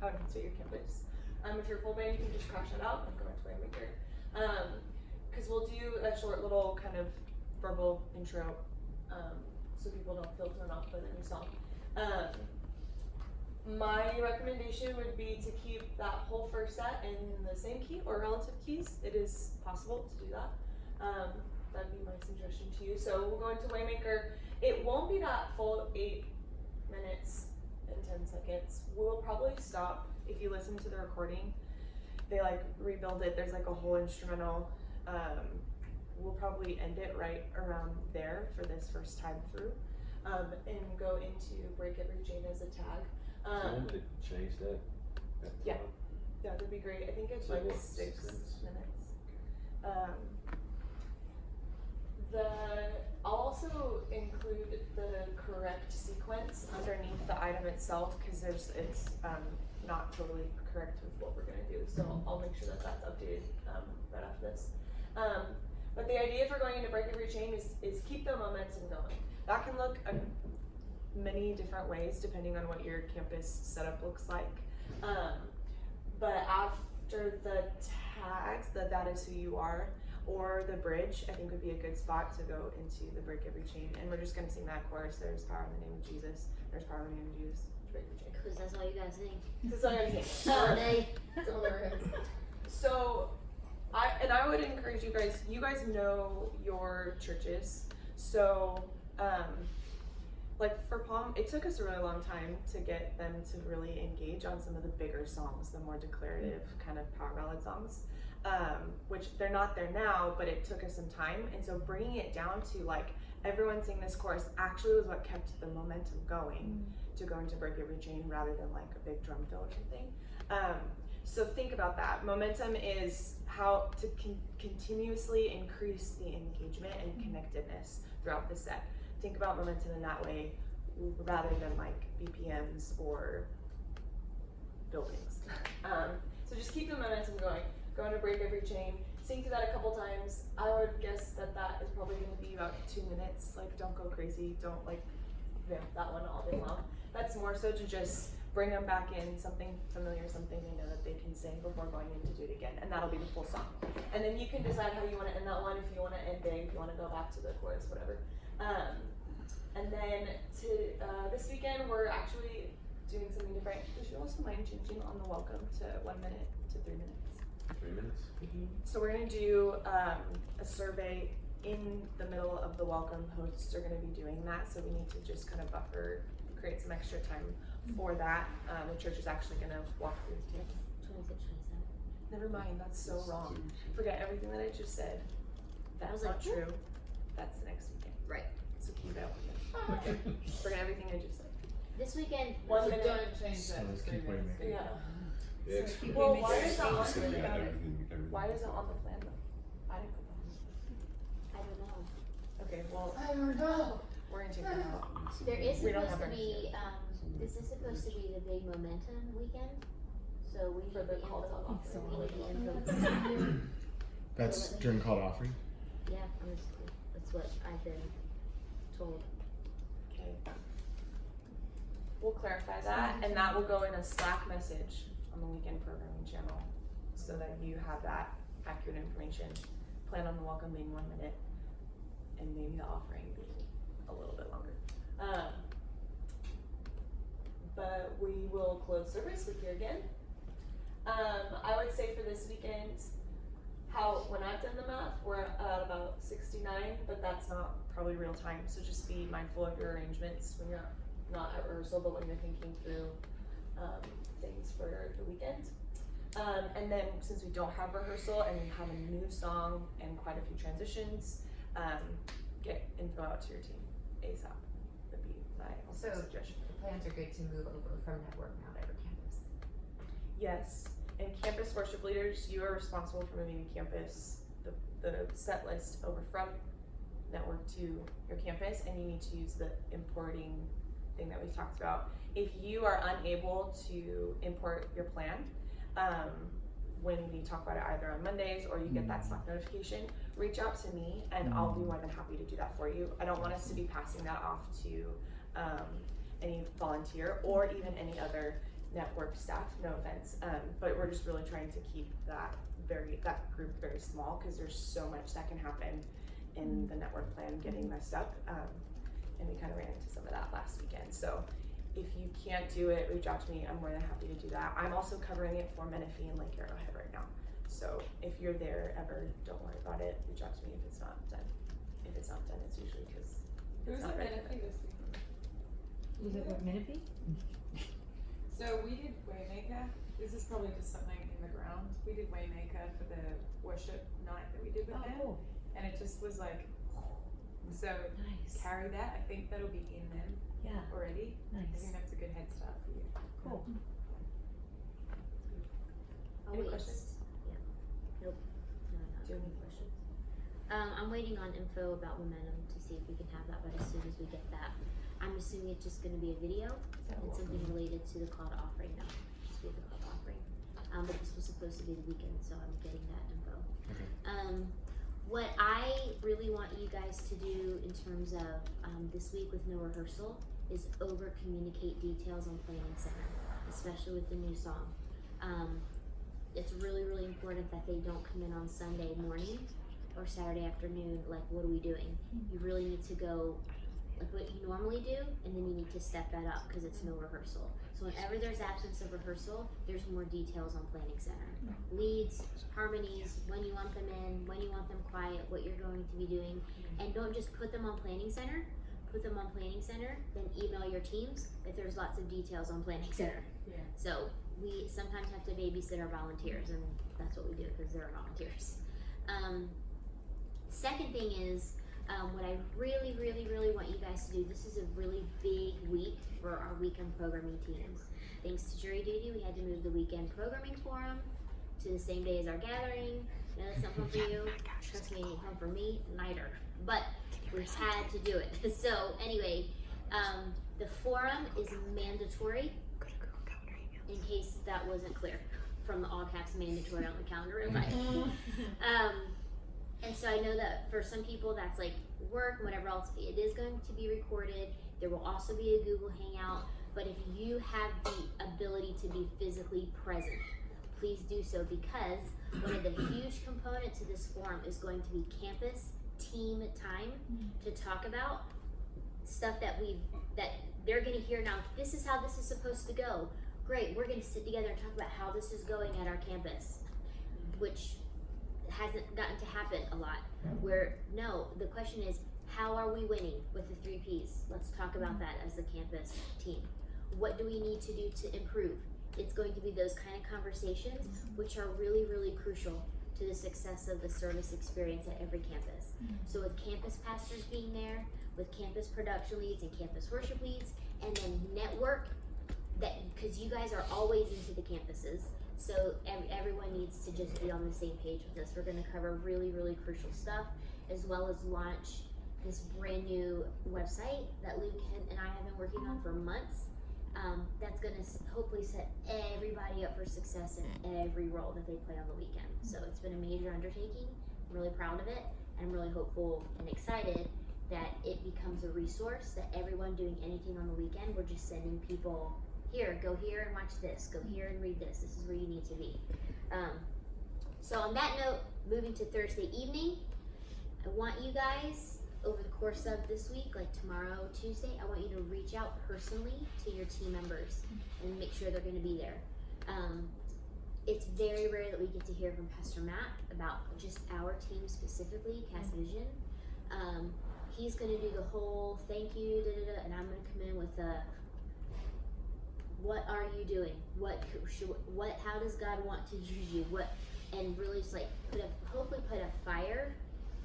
how it fits at your campus. If you're full band, you can just crash it out and go into Waymaker. Because we'll do a short little kind of verbal intro, so people don't feel thrown off by the new song. My recommendation would be to keep that whole first set in the same key or relative keys. It is possible to do that. That'd be my suggestion to you. So we'll go into Waymaker. It won't be that full 8 minutes and 10 seconds. We'll probably stop. If you listen to the recording, they like rebuild it. There's like a whole instrumental. We'll probably end it right around there for this first time through, and go into Break Every Chain as a tag. They changed that. Yeah, that'd be great. I think it's like 6 minutes. I'll also include the correct sequence underneath the item itself, because it's not totally correct with what we're gonna do. So I'll make sure that that's updated right after this. But the idea for going into Break Every Chain is keep the momentum going. That can look many different ways depending on what your campus setup looks like. But after the tags, that is who you are, or the bridge, I think would be a good spot to go into the Break Every Chain. And we're just gonna sing that chorus. There's power in the name of Jesus. There's power in the name of Jesus. Break Every Chain. Because that's all you guys sing. That's all I gotta sing. All day. So, I would encourage you guys know your churches. So, like for Palm, it took us a really long time to get them to really engage on some of the bigger songs, the more declarative kind of power ballad songs, which they're not there now, but it took us some time. And so bringing it down to like, everyone sing this chorus actually was what kept the momentum going to go into Break Every Chain rather than like a big drum fill or something. So think about that. Momentum is how to continuously increase the engagement and connectedness throughout the set. Think about momentum in that way rather than like BPMs or buildings. So just keep the momentum going. Go into Break Every Chain. Sing through that a couple times. I would guess that is probably going to be about 2 minutes. Like, don't go crazy. Don't like vamp that one all day long. That's more so to just bring them back in, something familiar, something they know that they can sing before going in to do it again, and that'll be the full song. And then you can decide how you want to end that one, if you want to end big, if you want to go back to the chorus, whatever. And then this weekend, we're actually doing something different. Would you also mind changing on the welcome to 1 minute to 3 minutes? 3 minutes? So we're gonna do a survey in the middle of the welcome. Hosts are gonna be doing that, so we need to just kind of buffer, create some extra time for that. The church is actually gonna walk through the table. 26, 27. Never mind, that's so wrong. Forget everything that I just said. That's like, not true. That's the next weekend. Right. So keep that with me. Forget everything I just said. This weekend, 1 minute. Don't change that. let's to keep 3 minutes. Waymaker. Yeah. Yeah. Well, why is that on It's gonna be the on plan? everything. Why is it on the plan though? I didn't put that I don't know. on. Okay, well, I don't know. we're gonna take that out. There is We don't supposed to have be, this is supposed to be the big momentum weekend, so we For need the the call to info. offering. We need the info. That's during call to offering? Yeah, that's what I've been told. Okay. We'll clarify that, and that will go in a Slack message on the weekend programming channel, so that you have that accurate information. Plan on the welcome being 1 minute, and maybe the offering being a little bit longer. But we will close service with you again. I would say for this weekend, when I've done the math, we're at about 69, but that's not probably real time. So just be mindful of your arrangements when you're not at rehearsal, but when you're thinking through things for the weekend. And then since we don't have rehearsal and we have a new song and quite a few transitions, get info out to your team ASAP would be my suggestion. The plans are good to move over from Network now to every campus. Yes, and campus worship leaders, you are responsible for moving the campus, the set list over from Network to your campus, and you need to use the importing thing that we've talked about. If you are unable to import your plan, when we talk about it either on Mondays or you get that Slack notification, reach out to me and I'll be more than happy to do that for you. I don't want us to be passing that off to any volunteer or even any other network staff, no offense, but we're just really trying to keep that group very small, because there's so much that can happen in the network plan getting messed up, and we kind of ran into some of that last weekend. So if you can't do it, reach out to me. I'm more than happy to do that. I'm also covering it for Menifee and Lake Arrowhead right now. So if you're there ever, don't worry about it. Reach out to me if it's not done. If it's not done, it's usually because Who's it's at not ready. Menifee this week? Was it with Menifee? So we did Waymaker. This is probably just something in the ground. We did Waymaker for the worship night that we did with them. cool. And it just was like, so Nice. carry that. I think that'll be in them Yeah, already. I nice. think that's a good head start for you. Cool. I'll Any wait. questions? Yeah. Nope. No, not Do you have any any questions. I'm waiting on info about Momentum to see if we can have that, but as soon as we get that, I'm assuming it's just gonna be a video and something related to the call to offering now. Just be the call to offering. But this was supposed to be the weekend, so I'm getting that info. Okay. What I really want you guys to do in terms of this week with no rehearsal is over communicate details on Planning Center, especially with the new song. It's really, really important that they don't come in on Sunday morning or Saturday afternoon, like, what are we doing? You really need to go like what you normally do, and then you need to step that up because it's no rehearsal. So whenever there's absence of rehearsal, there's more details on Planning Center. Leads, harmonies, when you want them in, when you want them quiet, what you're going to be doing. And don't just put them on Planning Center, put them on Planning Center, then email your teams if there's lots of details on Planning Center. Yeah. So we sometimes have to babysit our volunteers, and that's what we do because they're volunteers. Second thing is, what I really, really, really want you guys to do, this is a really big week for our weekend programming teams. Thanks to jury duty, we had to move the weekend programming forum to the same day as our gathering. No, that's not fun for you. Trust me, it ain't fun for me, neither. But we had to do it. So anyway, the forum is mandatory, in case that wasn't clear from the all caps mandatory on the calendar invite. And so I know that for some people that's like work, whatever else, it is going to be recorded. There will also be a Google Hangout, but if you have the ability to be physically present, please do so, because one of the huge components of this forum is going to be campus team time to talk about stuff that they're gonna hear now. This is how this is supposed to go. Great, we're gonna sit together and talk about how this is going at our campus, which hasn't gotten to happen a lot. Where, no, the question is, how are we winning with the 3 Ps? Let's talk about that as the campus team. What do we need to do to improve? It's going to be those kind of conversations which are really, really crucial to the success of the service experience at every campus. So with campus pastors being there, with campus production leads and campus worship leads, and then network, that, because you guys are always into the campuses, so everyone needs to just be on the same page with us. We're going to cover really, really crucial stuff, as well as launch this brand new website that Luke and I have been working on for months. That's going to hopefully set everybody up for success in every role that they play on the weekend. So it's been a major undertaking. I'm really proud of it, and I'm really hopeful and excited that it becomes a resource that everyone doing anything on the weekend, we're just sending people, here, go here and watch this, go here and read this, this is where you need to be. So on that note, moving to Thursday evening, I want you guys, over the course of this week, like tomorrow, Tuesday, I want you to reach out personally to your team members and make sure they're gonna be there. It's very rare that we get to hear from Pastor Matt about just our team specifically, Cast Vision. He's gonna do the whole thank you, and I'm gonna come in with what are you doing? How does God want to use you? And really just like hopefully put a fire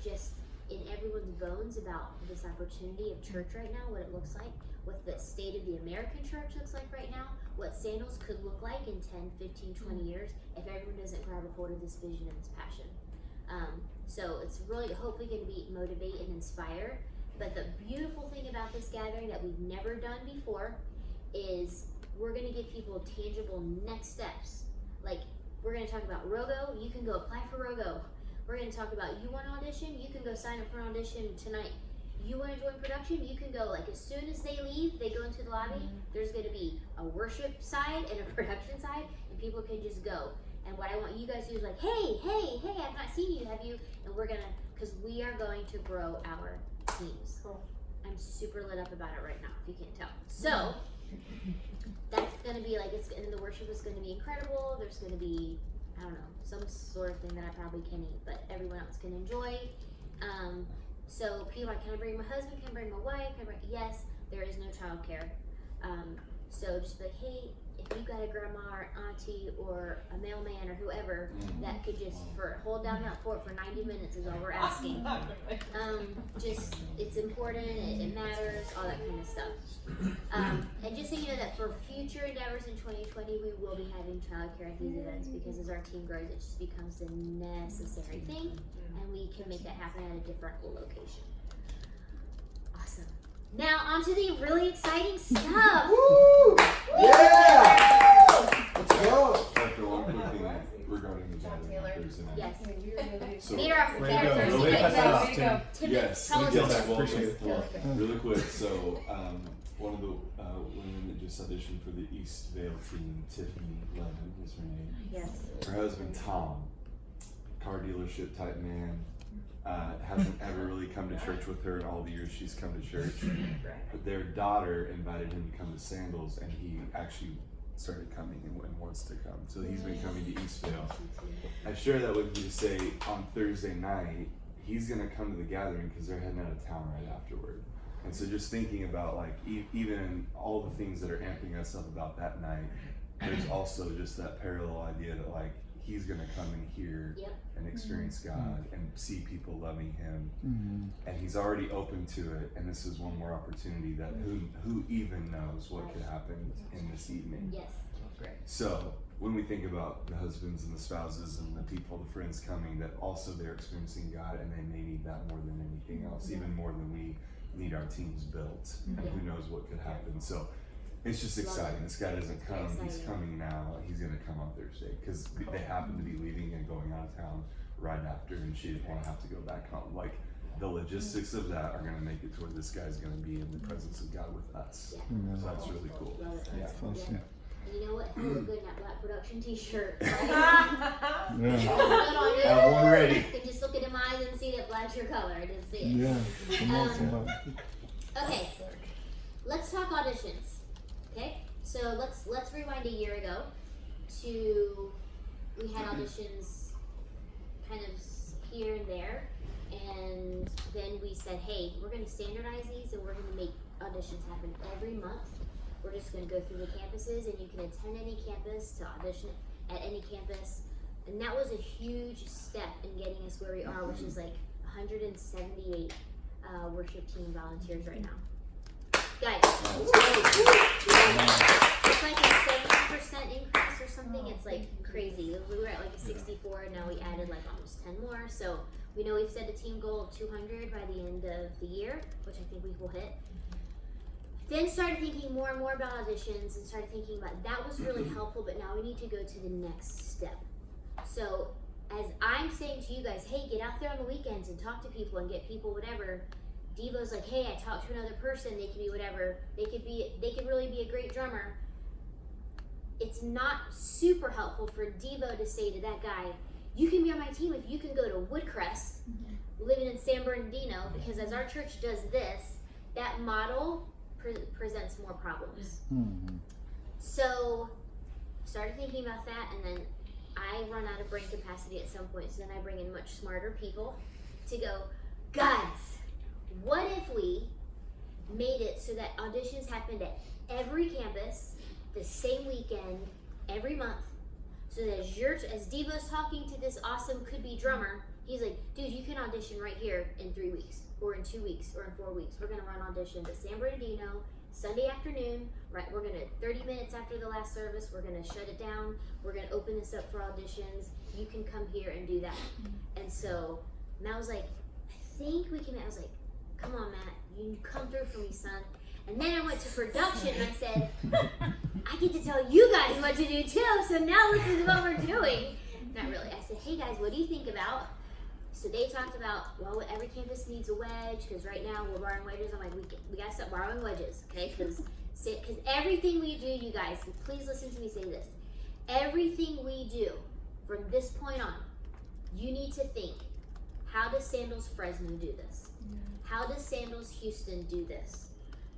just in everyone's bones about this opportunity of church right now, what it looks like, what the state of the American church looks like right now, what Sandals could look like in 10, 15, 20 years if everyone doesn't grab a hold of this vision and this passion. So it's really hopefully going to be motivate and inspire. But the beautiful thing about this gathering that we've never done before is we're going to give people tangible next steps. Like, we're going to talk about Rogo. You can go apply for Rogo. We're going to talk about, you want to audition? You can go sign up for an audition tonight. you want to join production, you can go. Like as soon as they leave, they go into the lobby. There's going to be a worship side and a production side, and people can just go. And what I want you guys to do is like, hey, I've not seen you, have you? And we're gonna, because we are going to grow our teams. Cool. I'm super lit up about it right now, if you can't tell. So that's gonna be like, and the worship is gonna be incredible. There's gonna be, I don't know, some sort of thing that I probably can't eat, but everyone else can enjoy. So people are like, can I bring my husband? Can I bring my wife? Can I bring? Yes, there is no childcare. So just be like, hey, if you got a grandma or auntie or a mailman or whoever that could just hold down that fort for 90 minutes is all we're asking. Just, it's important, it matters, all that kind of stuff. And just so you know that for future endeavors in 2020, we will be having childcare at these events because as our team grows, it just becomes a necessary thing, and we can make that happen at a different location. Awesome. Now on to the really exciting stuff. Woo! Yeah! Let's go! After one quick thing regarding the gathering Thursday night. Yes. So, Meet our Way to go. Thursday Really night. cut that off, Tim. Tim, yes, tell us yes, about well, Appreciate it. well, really quick. So, one of the women that just auditioned for the Eastvale team, Tiffany Levin is her name. Yes. Her husband Tom, car dealership type man, hasn't ever really come to church with her in all the years she's come to church. But their daughter invited him to come to Sandals, and he actually started coming and wants to come. So he's been coming to Eastvale. I share that with you to say on Thursday night, he's gonna come to the gathering because they're heading out of town right afterward. And so just thinking about like even all the things that are amping us up about that night, there's also just that parallel idea that like he's gonna come and hear and experience God and see people loving him, and he's already open to it. And this is one more opportunity that who even knows what could happen in this evening. Yes. So when we think about the husbands and the spouses and the people, the friends coming, that also they're experiencing God, and they may need that more than anything else, even more than we need our teams built. And who knows what could happen. So it's just exciting. This guy doesn't come, he's coming now. He's gonna come on Thursday because they happen to be leaving and going out of town right after, and she didn't want to have to go back home. Like the logistics of that are gonna make it to where this guy's gonna be in the presence of God with us. So that's really cool. Love it. Yeah. Yeah. And you know what? He'll look good in that black production t-shirt, right? Yeah. Good on you. Have one ready. You can just look at him eyes and see that black's your color. Just see it. Yeah. Come on, come on. Okay, let's talk auditions. Okay, so let's rewind a year ago to we had auditions kind of here and there, and then we said, hey, we're going to standardize these and we're going to make auditions happen every month. We're just going to go through the campuses, and you can attend any campus to audition at any campus. And that was a huge step in getting us where we are, which is like 178 worship team volunteers right now. Guys, it's like a 70% increase or something. It's like crazy. We were at like a 64, and now we added like almost 10 more. So we know we've set a team goal of 200 by the end of the year, which I think we will hit. Then started thinking more and more about auditions, and started thinking about that was really helpful, but now we need to go to the next step. So as I'm saying to you guys, hey, get out there on the weekends and talk to people and get people whatever. Devo's like, hey, I talked to another person, they could be whatever. They could really be a great drummer. It's not super helpful for Devo to say to that guy, you can be on my team if you can go to Woodcrest, living in San Bernardino, because as our church does this, that model presents more problems. So started thinking about that, and then I run out of brain capacity at some point, so then I bring in much smarter people to go, guys, what if we made it so that auditions happened at every campus the same weekend every month, so that as Devo's talking to this awesome could-be drummer, he's like, dude, you can audition right here in 3 weeks, or in 2 weeks, or in 4 weeks. We're gonna run auditions at San Bernardino, Sunday afternoon, right? We're gonna, 30 minutes after the last service, we're gonna shut it down. We're gonna open this up for auditions. You can come here and do that. And so Matt was like, I think we can, I was like, come on, Matt, you come through for me, son. And then I went to production and I said, I get to tell you guys what to do too, so now listen to what we're doing. Not really. I said, hey guys, what do you think about So they talked about, well, every campus needs a wedge because right now we're borrowing wedges. I'm like, we gotta stop borrowing wedges, okay? Because everything we do, you guys, please listen to me say this. Everything we do from this point on, you need to think, how does Sandals Fresno do this? How does Sandals Houston do this?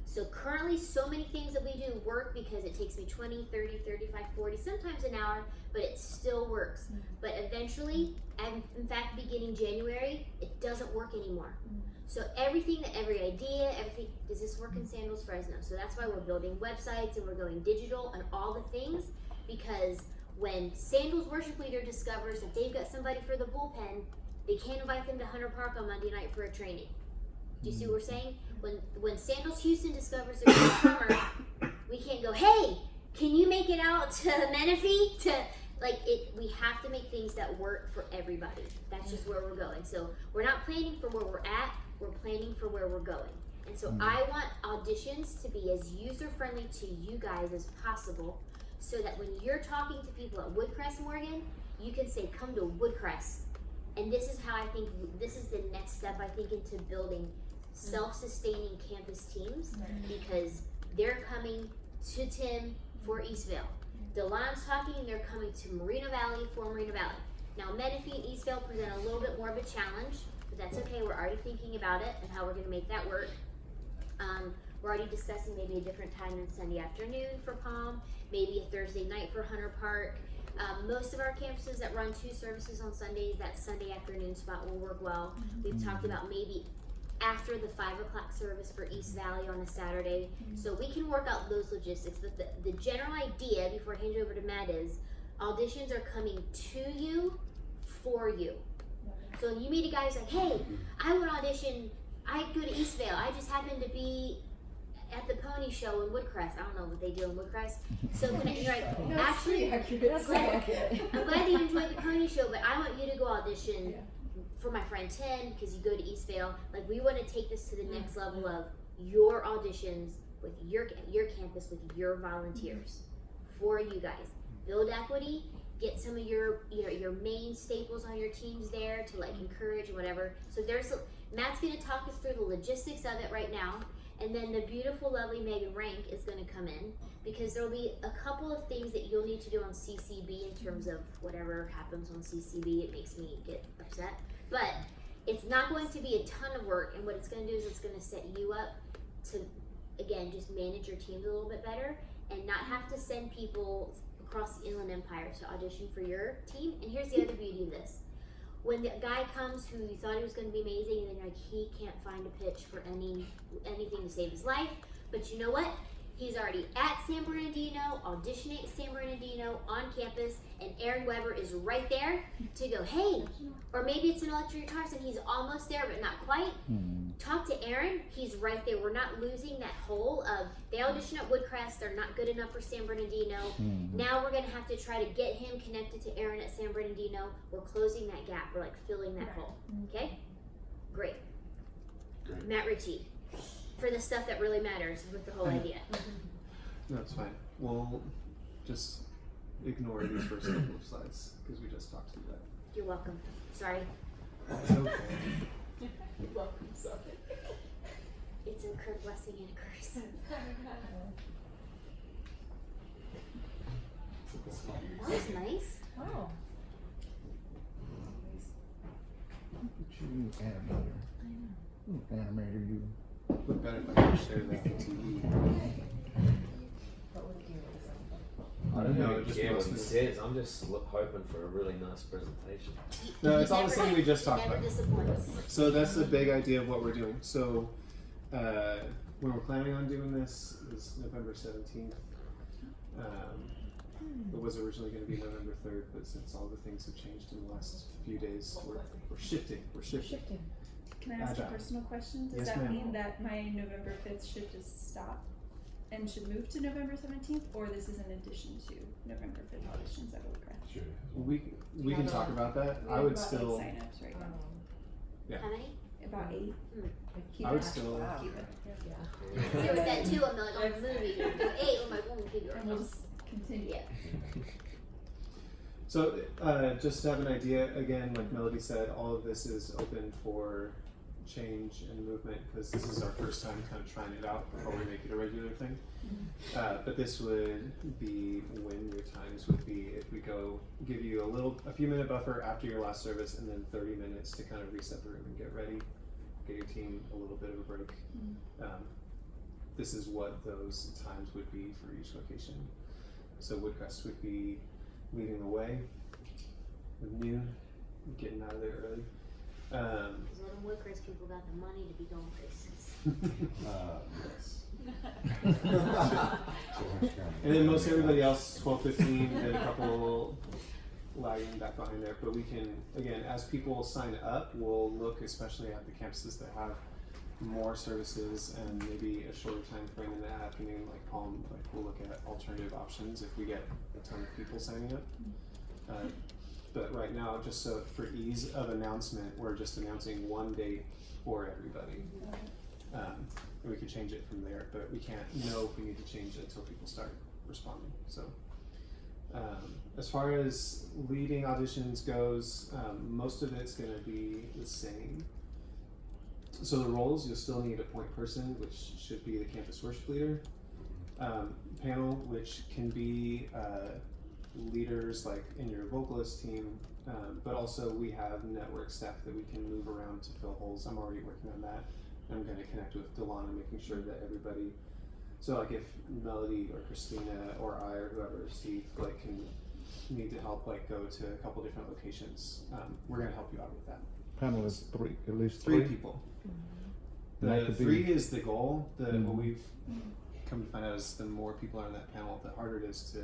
So currently, so many things that we do work because it takes me 20, 30, 35, 40, sometimes an hour, but it still works. But eventually, and in fact, beginning January, it doesn't work anymore. So every idea, everything, does this work in Sandals Fresno? So that's why we're building websites and we're going digital and all the things, because when Sandals worship leader discovers that they've got somebody for the bullpen, they can't invite them to Hunter Park on Monday night for a training. Do you see what we're saying? When Sandals Houston discovers a great drummer, we can't go, hey, can you make it out to Menifee? We have to make things that work for everybody. That's just where we're going. So we're not planning for where we're at, we're planning for where we're going. And so I want auditions to be as user-friendly to you guys as possible, so that when you're talking to people at Woodcrest, Morgan, you can say, come to Woodcrest. And this is how I think, this is the next step, I think, into building self-sustaining campus teams, because they're coming to Tim for Eastvale. DeLon's talking, they're coming to Moreno Valley for Moreno Valley. Now, Menifee and Eastvale present a little bit more of a challenge, but that's okay. We're already thinking about it and how we're going to make that work. We're already discussing maybe a different time than Sunday afternoon for Palm, maybe a Thursday night for Hunter Park. Most of our campuses that run 2 services on Sundays, that Sunday afternoon spot will work well. We've talked about maybe after the 5 o'clock service for East Valley on a Saturday. So we can work out those logistics, but the general idea, before I hand you over to Matt, is auditions are coming to you, for you. So you meet a guy who's like, hey, I would audition, I go to Eastvale, I just happen to be at the pony show in Woodcrest. I don't know what they do in Woodcrest. So can I, you're like, No, actually, that's pretty accurate. That's glad- pretty accurate. I'm glad that you enjoyed the pony show, but I want you to go audition for my friend 10 because you go to Eastvale. Like, we want to take this to the next level of your auditions with your campus with your volunteers for you guys. Build equity. Get some of your main staples on your teams there to like encourage or whatever. So Matt's going to talk us through the logistics of it right now. And then the beautiful, lovely Megan Rank is going to come in, because there'll be a couple of things that you'll need to do on CCB in terms of whatever happens on CCB. It makes me get upset. But it's not going to be a ton of work. And what it's going to do is it's going to set you up to, again, just manage your teams a little bit better and not have to send people across the Inland Empire to audition for your team. And here's the other beauty of this. When the guy comes who you thought he was going to be amazing, and then you're like, he can't find a pitch for anything to save his life, but you know what? He's already at San Bernardino, auditioning at San Bernardino on campus, and Aaron Weber is right there to go, hey, or maybe it's an electric guitarist and he's almost there but not quite. Talk to Aaron, he's right there. We're not losing that hole of they audition at Woodcrest, they're not good enough for San Bernardino. Now we're gonna have to try to get him connected to Aaron at San Bernardino. We're closing that gap, we're like filling that hole. Okay? Great. Matt Ritchie, for the stuff that really matters with the whole idea. No, it's fine. We'll just ignore these first couple of slides because we just talked through that. You're welcome. Sorry. It's okay. You're welcome, sorry. It's a blessing and a curse. That was nice. Oh. You animator. Animator, you. Look better if I can share that on TV. What would you do? I don't know. It just Yeah, what mostly. he says. I'm just hoping for a really nice presentation. No, He it's all the never- same we just he talked never about. disappoints. So that's the big idea of what we're doing. So when we're planning on doing this is November 17th. It was originally going to be November 3rd, but since all the things have changed in the last few days, we're shifting. We're shifting. Shifting. Can I ask a Agile. personal question? Does Yes, that ma'am. mean that my November 5th should just stop and should move to November 17th, or this is in addition to November 5th auditions at Woodcraft? Sure. We can talk about that. We I have would about still. 8 signups right now. Yeah. How many? About 8. Keep I would it. still. Wow. Keep it. See, with that too, I'm like on the movie. Hey, oh my god, keep And we'll going. just continue. Yeah. So, just to have an idea, again, like Melody said, all of this is open for change and movement because this is our first time kind of trying it out before we make it a regular thing. But this would be when your times would be if we go give you a few minute buffer after your last service and then 30 minutes to kind of reset the room and get ready, get your team a little bit of a break. This is what those times would be for each location. So Woodcrest would be leading the way with noon, getting out of there early. Because all the Woodcrest people got the money to be going places. Yes. And then most everybody else, 12:15, and a couple lagging back behind there. But we can, again, as people sign up, we'll look especially at the campuses that have more services and maybe a shorter time frame in the afternoon, like Palm. Like we'll look at alternative options if we get a ton of people signing up. But right now, just so for ease of announcement, we're just announcing one date for everybody. And we could change it from there, but we can't know if we need to change it until people start responding. So, as far as leading auditions goes, most of it's going to be the same. So the roles, you'll still need a point person, which should be the campus worship leader. Panel, which can be leaders like in your vocalist team, but also we have network staff that we can move around to fill holes. I'm already working on that. I'm going to connect with Delana, making sure that everybody, so like if Melody or Christina or I or whoever, Steve, like can need to help like go to a couple different locations, we're going to help you out with that. Panel is three, at least Three three. people. And that The could be- three is the goal. What we've come to find out is the more people are on that panel, the harder it is to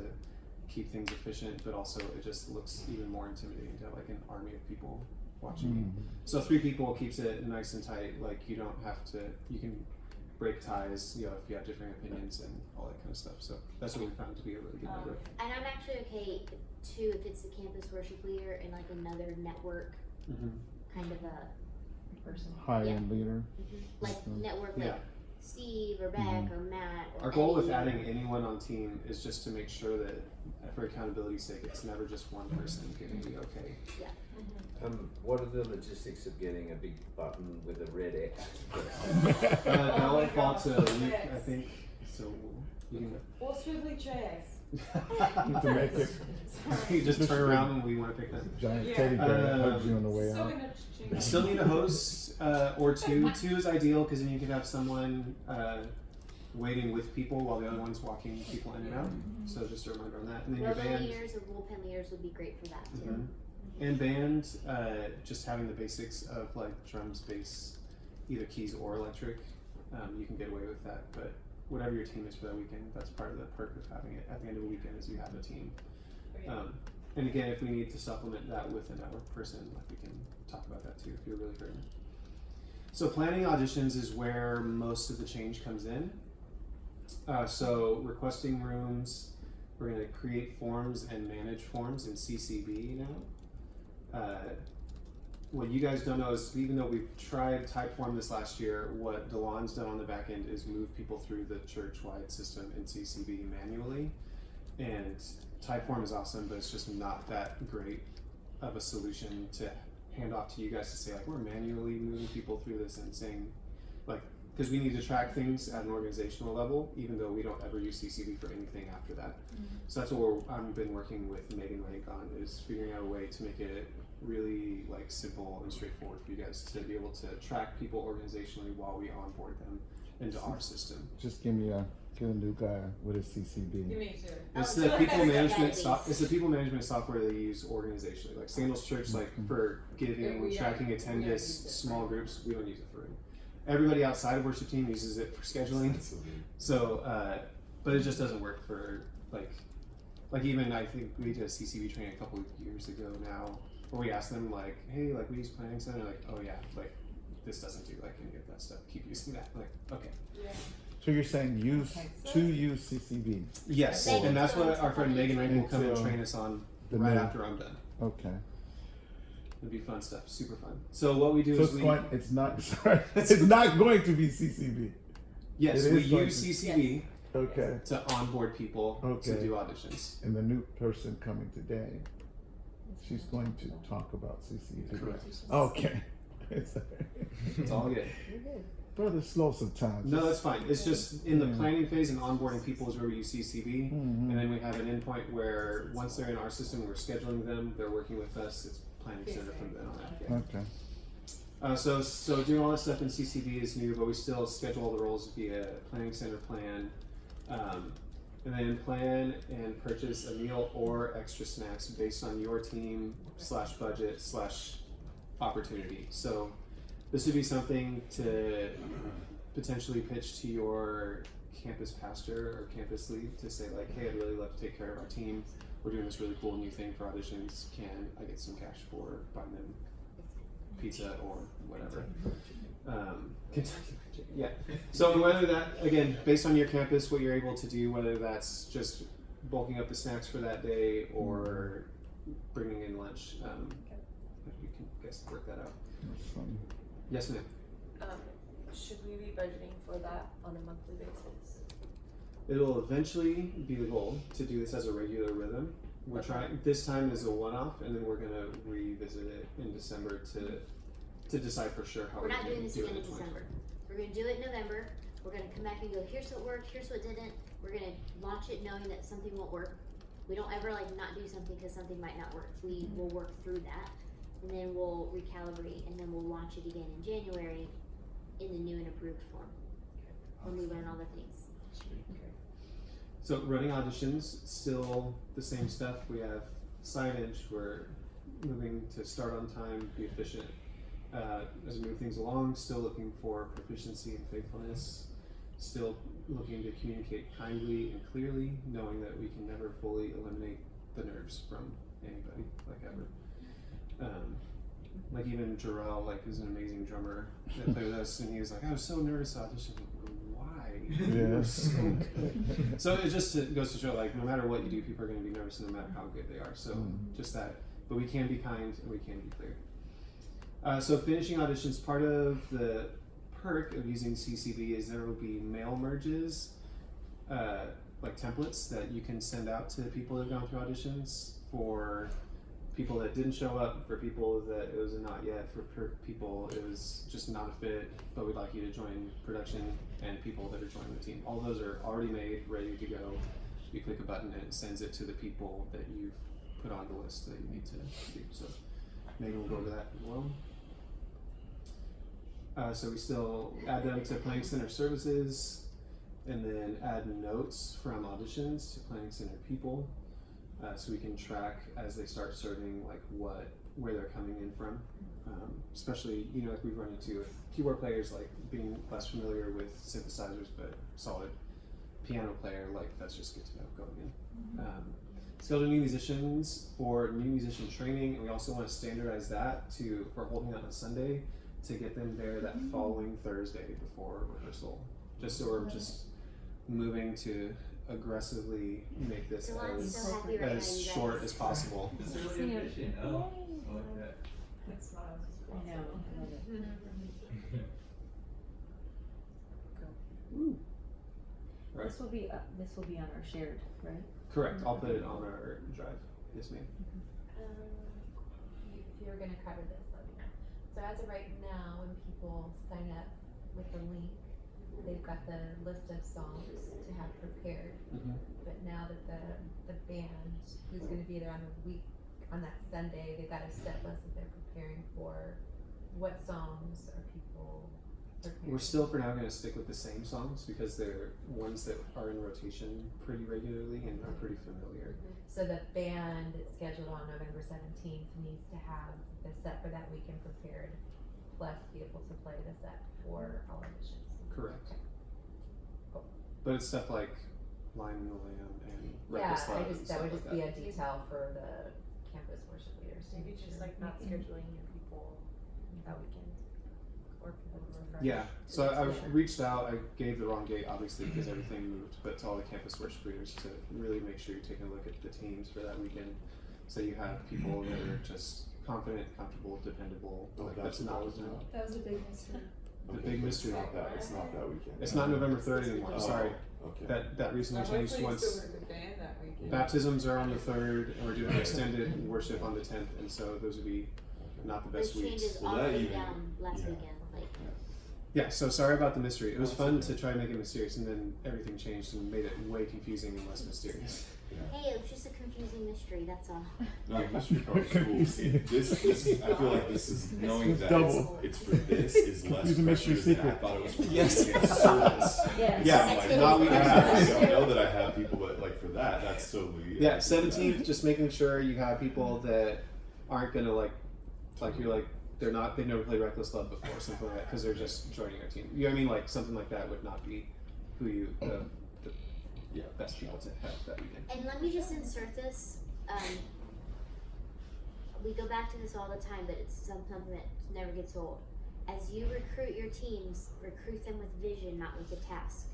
keep things efficient, but also it just looks even more intimidating to have like an army of people watching you. So 3 people keeps it nice and tight. Like you don't have to, you can break ties, you know, if you have different opinions and all that kind of stuff. So that's what we found to be a really good number. And I'm actually okay too if it's the campus worship leader and like another network kind of a Person. High-end leader. like network Yeah. like Steve or Beck or Matt or Our goal with Eddie. adding anyone on team is just to make sure that for accountability's sake, it's never just one person getting the okay. What are the logistics of getting a big button with a red X? That will fall to Luke, I think. So you can Or swivelly chairs. To make it you just turn around when we want to pick them. giant Yeah. teddy bear hugs you on the way So out. You still need a host or two. 2 is ideal because then you can have someone waiting with people while the other one's walking people in and out. So just a reminder on that. And then your Logo band. leaders or bullpen leaders would be great for that too. Mhm. And band, just having the basics of like drums, bass, either keys or electric. You can get away with that, but whatever your team is for that weekend, that's part of the perk of having it at the end of the weekend is you have a team. And again, if we need to supplement that with a network person, like we can talk about that too if you're really hurting. So planning auditions is where most of the change comes in. So requesting rooms, we're going to create forms and manage forms in CCB now. What you guys don't know is even though we've tried Typeform this last year, what Delon's done on the back end is move people through the church-wide system in CCB manually. And Typeform is awesome, but it's just not that great of a solution to hand off to you guys to say like we're manually moving people through this and saying like because we need to track things at an organizational level, even though we don't ever use CCB for anything after that. So that's what I've been working with Megan Rank on is figuring out a way to make it really like simple and straightforward for you guys to be able to track people organizationally while we onboard them into our system. Just give me a new guy with a CCB. You mean too. It's Oh, the so people that's management database. It's the people management software they use organizationally. Like Sandals Church, like for giving, we tracking don't use attendance, it. small groups, we don't use it for it. Everybody outside of worship team uses it for scheduling. So, but it just doesn't work for like even I think we did a CCB training a couple of years ago now, where we asked them like, hey, like we use Planning Center, like, oh yeah, like this doesn't do like any of that stuff. Keep using that. Like, okay. Yeah. So you're saying use CCB. Yes, Megan and that's what Jones, our friend Megan Rank will come and Until train us on the right new- after I'm done. Okay. It'd be fun stuff, super fun. So what we do So is it's not sorry. It's not going to be CCB. yes, it we is going use to- CCB Okay. to onboard people Okay. to do auditions. And the new person coming today She's going to talk about CCD. Correct. Okay. It's all good. You're good. Brother, slow sometimes. No, that's fine. It's just in the planning phase and onboarding people is where we use CCB. Mhm. And then we have an endpoint where once they're in our system, we're scheduling them, they're working with us, it's planning center from then on out. Yeah. Okay. So doing all this stuff in CCB is new, but we still schedule all the roles via planning center plan. And then plan and purchase a meal or extra snacks based on your team / budget / opportunity. So this would be something to potentially pitch to your campus pastor or campus lead to say like, hey, I'd really love to take care of our team. We're doing this really cool new thing for auditions. Can I get some cash for buying them pizza or whatever? Kentucky Fried Chicken, yeah. So whether that, again, based on your campus, what you're able to do, whether that's just bulking up the snacks for that day or bringing in lunch, you can guys work that out. That's funny. Yes, ma'am. Should we be budgeting for that on a monthly basis? It'll eventually be the goal to do this as a regular rhythm. We're Okay. trying, this time is a one-off, and then we're gonna revisit it in December to decide for sure how We're we're not gonna doing this do it again in 2020. December. We're gonna do it in November. We're gonna come back and go, here's what worked, here's what didn't. We're gonna launch it knowing that something won't work. We don't ever like not do something because something might not work. We will work through that, and then we'll recalibrate, and then we'll launch it again in January in the new and approved form when we learn all the things. So running auditions, still the same stuff. We have signage. We're moving to start on time, be efficient. As we move things along, still looking for proficiency and faithfulness. Still looking to communicate kindly and clearly, knowing that we can never fully eliminate the nerves from anybody, like ever. Like even Jarrell, like is an amazing drummer that played with us, and he was like, I was so nervous to audition. Why? You were so good. So it just goes to show, like, no matter what you do, people are going to be nervous, no matter how good they are. So just that, but we can be kind and we can be clear. So finishing auditions, part of the perk of using CCB is there will be mail merges, like templates that you can send out to people that have gone through auditions for people that didn't show up, for people that it was a not yet, for people it was just not a fit, but we'd like you to join production, and people that are joining the team. All those are already made, ready to go. You click a button and it sends it to the people that you've put on the list that you need to do. So Megan will go over that as well. So we still add them to Planning Center services, and then add notes from auditions to Planning Center people. So we can track as they start serving, like where they're coming in from. Especially, like we've run into with keyboard players, like being less familiar with synthesizers, but solid piano player, like that's just good to know going in. Schedule new musicians for new musician training, and we also want to standardize that for holding that on Sunday to get them there that following Thursday before rehearsal. Just so we're just moving to aggressively make this Delon's so happy right now, as you short guys. as possible. It's really efficient. Oh, I like that. That smiles is cool. I know, I love it. Right. This will be on our shared, right? Correct. I'll put it on our drive. Yes, ma'am. If you're gonna cover this, let me know. So as of right now, when people sign up with the link, they've got the list of songs to have prepared. But now that the band, who's gonna be there on that Sunday, they've got a set list that they're preparing for. What songs are people preparing? We're still for now going to stick with the same songs because they're ones that are in rotation pretty regularly and are pretty familiar. So the band that's scheduled on November 17th needs to have the set for that weekend prepared, plus be able to play the set for all auditions. Correct. Okay. Cool. But it's stuff like Lion and the Lamb and Reckless Love and that stuff would like just be a detail for the campus worship leaders. to Maybe make just sure. like not scheduling your people that weekend, or people who are fresh. Yeah, to so the I position. reached out, I gave the wrong date obviously because everything moved, but to all the campus worship leaders to really make sure you're taking a look at the teams for that weekend. So you have people that are just confident, comfortable, dependable, Oh, like that's that's not, what that was about. That was a big mystery. the big mystery. It's not that weekend. It's not November 3rd anymore, Oh, sorry. Okay. That recently changed Hopefully once. still with the band that weekend. Baptisms are on the 3rd, and we're doing extended worship on the 10th, and so those would be not the Those best weeks. changes Well, all that the way even- down last yeah. weekend. Like, Yeah, so sorry about the mystery. It was fun to try and make it mysterious, and then everything changed and made it way confusing and less mysterious. hey, it was just a confusing mystery. That's all. No, the mystery part is cool. This, I feel like this is knowing It's that double. it's for this is less Confusing mystery pressure than I secret. thought it was for Yes. this service. Yes. Yeah, I'm like, not we I have. don't know that I have people, but like for that, that's totally. Yeah, 17th, just making sure you have people that aren't gonna like you're like, they've never played Reckless Love before, or something like that, because they're just joining our team. You know what I mean? Like something like that would not be who you, the best people to have that weekend. And let me just insert this. We go back to this all the time, but it's something that never gets old. As you recruit your teams, recruit them with vision, not with a task.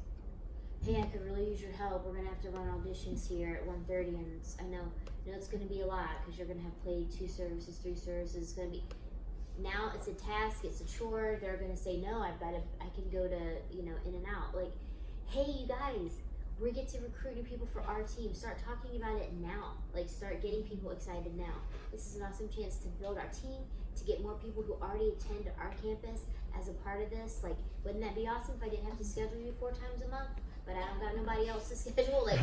Hey, I could really use your help. We're gonna have to run auditions here at 1:30, and I know it's gonna be a lot because you're gonna have played 2 services, 3 services. It's gonna be. Now it's a task, it's a chore. They're gonna say no. I can go to in and out. Like, hey, you guys, we get to recruit new people for our team. Start talking about it now. Like, start getting people excited now. This is an awesome chance to build our team, to get more people who already attend our campus as a part of this. Like, wouldn't that be awesome if I didn't have to schedule you 4 times a month? But I don't got nobody else to schedule. Like,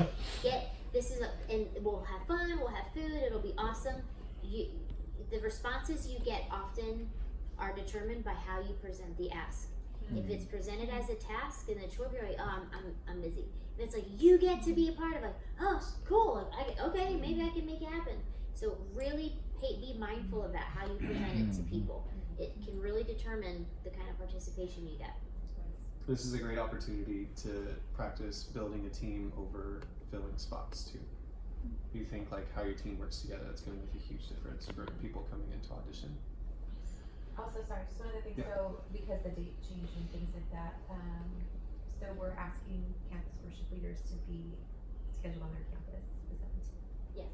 and we'll have fun. We'll have food. It'll be awesome. The responses you get often are determined by how you present the ask. If it's presented as a task and a chore, you're like, oh, I'm busy. If it's like, you get to be a part of it, oh, cool, okay, maybe I can make it happen. So really be mindful of that, how you present it to people. It can really determine the kind of participation you get. This is a great opportunity to practice building a team over filling spots too. You think like how your team works together, that's going to make a huge difference for people coming into audition. Also, sorry, just one other thing, Yeah. so because the date change and things like that, so we're asking campus worship leaders to be scheduled on their campus the 17th. Yes.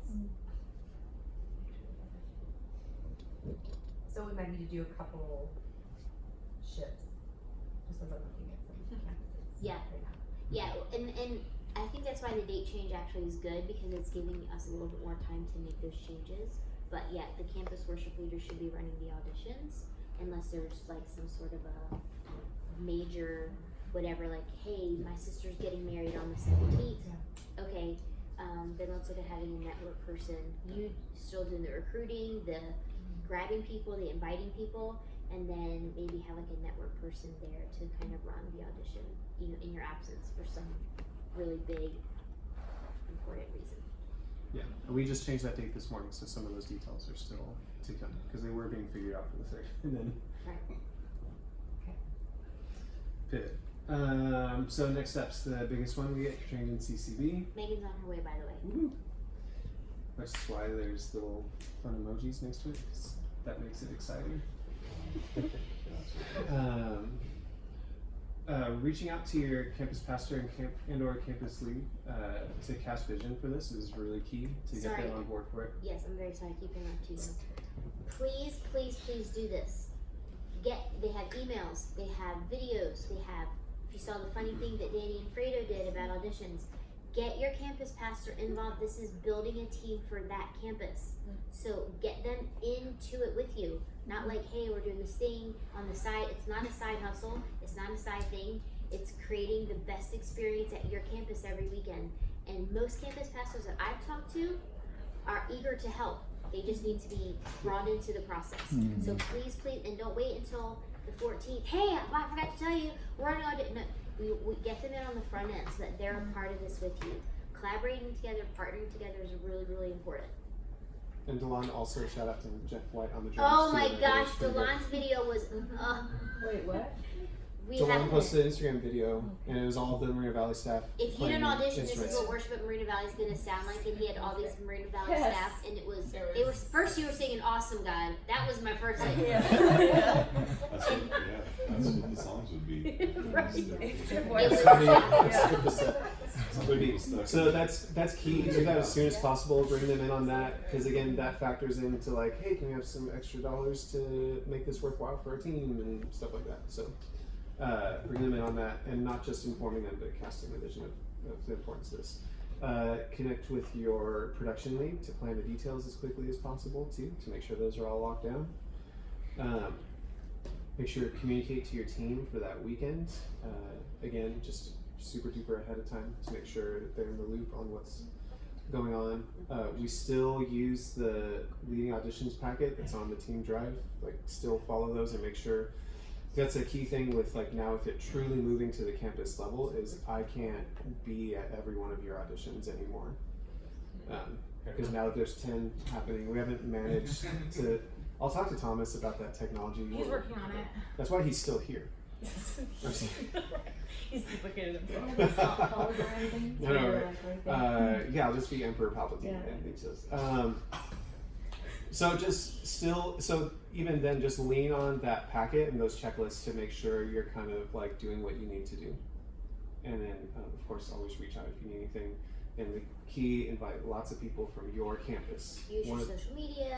So we might need to do a couple shifts, just as I'm looking at some campuses. Yeah. Right now. Yeah, and I think that's why the date change actually is good, because it's giving us a little bit more time to make those changes. But yeah, the campus worship leader should be running the auditions, unless there's like some sort of a major whatever, like, hey, my sister's getting married on the 17th. Okay, then let's look at having a network person. You still doing the recruiting, the grabbing people, the inviting people, and then maybe have like a network person there to kind of run the audition, in your absence for some really big, important reason. Yeah, and we just changed that date this morning, so some of those details are still to come because they were being figured out for the 3rd, and then Right. pivot. So next steps, the biggest one we get trained in CCB. Megan's on her way, by the way. Woo. That's why there's little fun emojis next to it, 'cause that makes it exciting. Reaching out to your campus pastor and or campus lead to cast vision for this is really key to get Sorry. them on board for it. Yes, I'm very sorry. Keep interrupting you. Please, please, please do this. They have emails, they have videos, they have. If you saw the funny thing that Danny and Fredo did about auditions, get your campus pastor involved. This is building a team for that campus. So get them into it with you. Not like, hey, we're doing this thing on the side. It's not a side hustle. It's not a side thing. It's creating the best experience at your campus every weekend. And most campus pastors that I've talked to are eager to help. They just need to be brought into the process. So please, and don't wait until the 14th. Hey, I forgot to tell you, we're running audition. No, we get them in on the front end so that they're a part of this with you. Collaborating together, partnering together is really, really important. And Delon, also shout out to Jeff White on the drums. Oh too. my That gosh, was pretty good. Delon's video was. Wait, what? We Delon have. posted an Instagram video, and it was all of the Marina Valley staff. If you playing didn't audition, this is instruments. what worship at Marina Valley is going to sound like, and he had all these Marina Valley Yes. staff, and it was first you were singing "Awesome God." That was my first thing. That's what the songs would be. Right. Skip Yeah. the set. Would be. So that's key. Do that as soon as possible. Bring them in on that, because again, that factors into like, hey, can we have some extra dollars to make this worthwhile for our team and stuff like that. So bring them in on that, and not just informing them, but casting the vision of of the importance of this. Connect with your production lead to plan the details as quickly as possible too, to make sure those are all locked down. Make sure to communicate to your team for that weekend. Again, just super duper ahead of time to make sure that they're in the loop on what's going on. We still use the leading auditions packet that's on the team drive. Like, still follow those and make sure. That's a key thing with, like, now if it truly moving to the campus level is I can't be at every one of your auditions anymore. Because now that there's 10 happening, we haven't managed to. I'll talk to Thomas about that technology. He's working on it. That's why he's still here. He's duplicated himself. It's not called or anything. I know, You're, right? like, right there. Yeah, I'll just be Emperor Palpatine Yeah. and he says. So even then, just lean on that packet and those checklists to make sure you're kind of like doing what you need to do. And then, of course, always reach out if you need anything. And the key, invite lots of people from your campus. Use your One of- social media,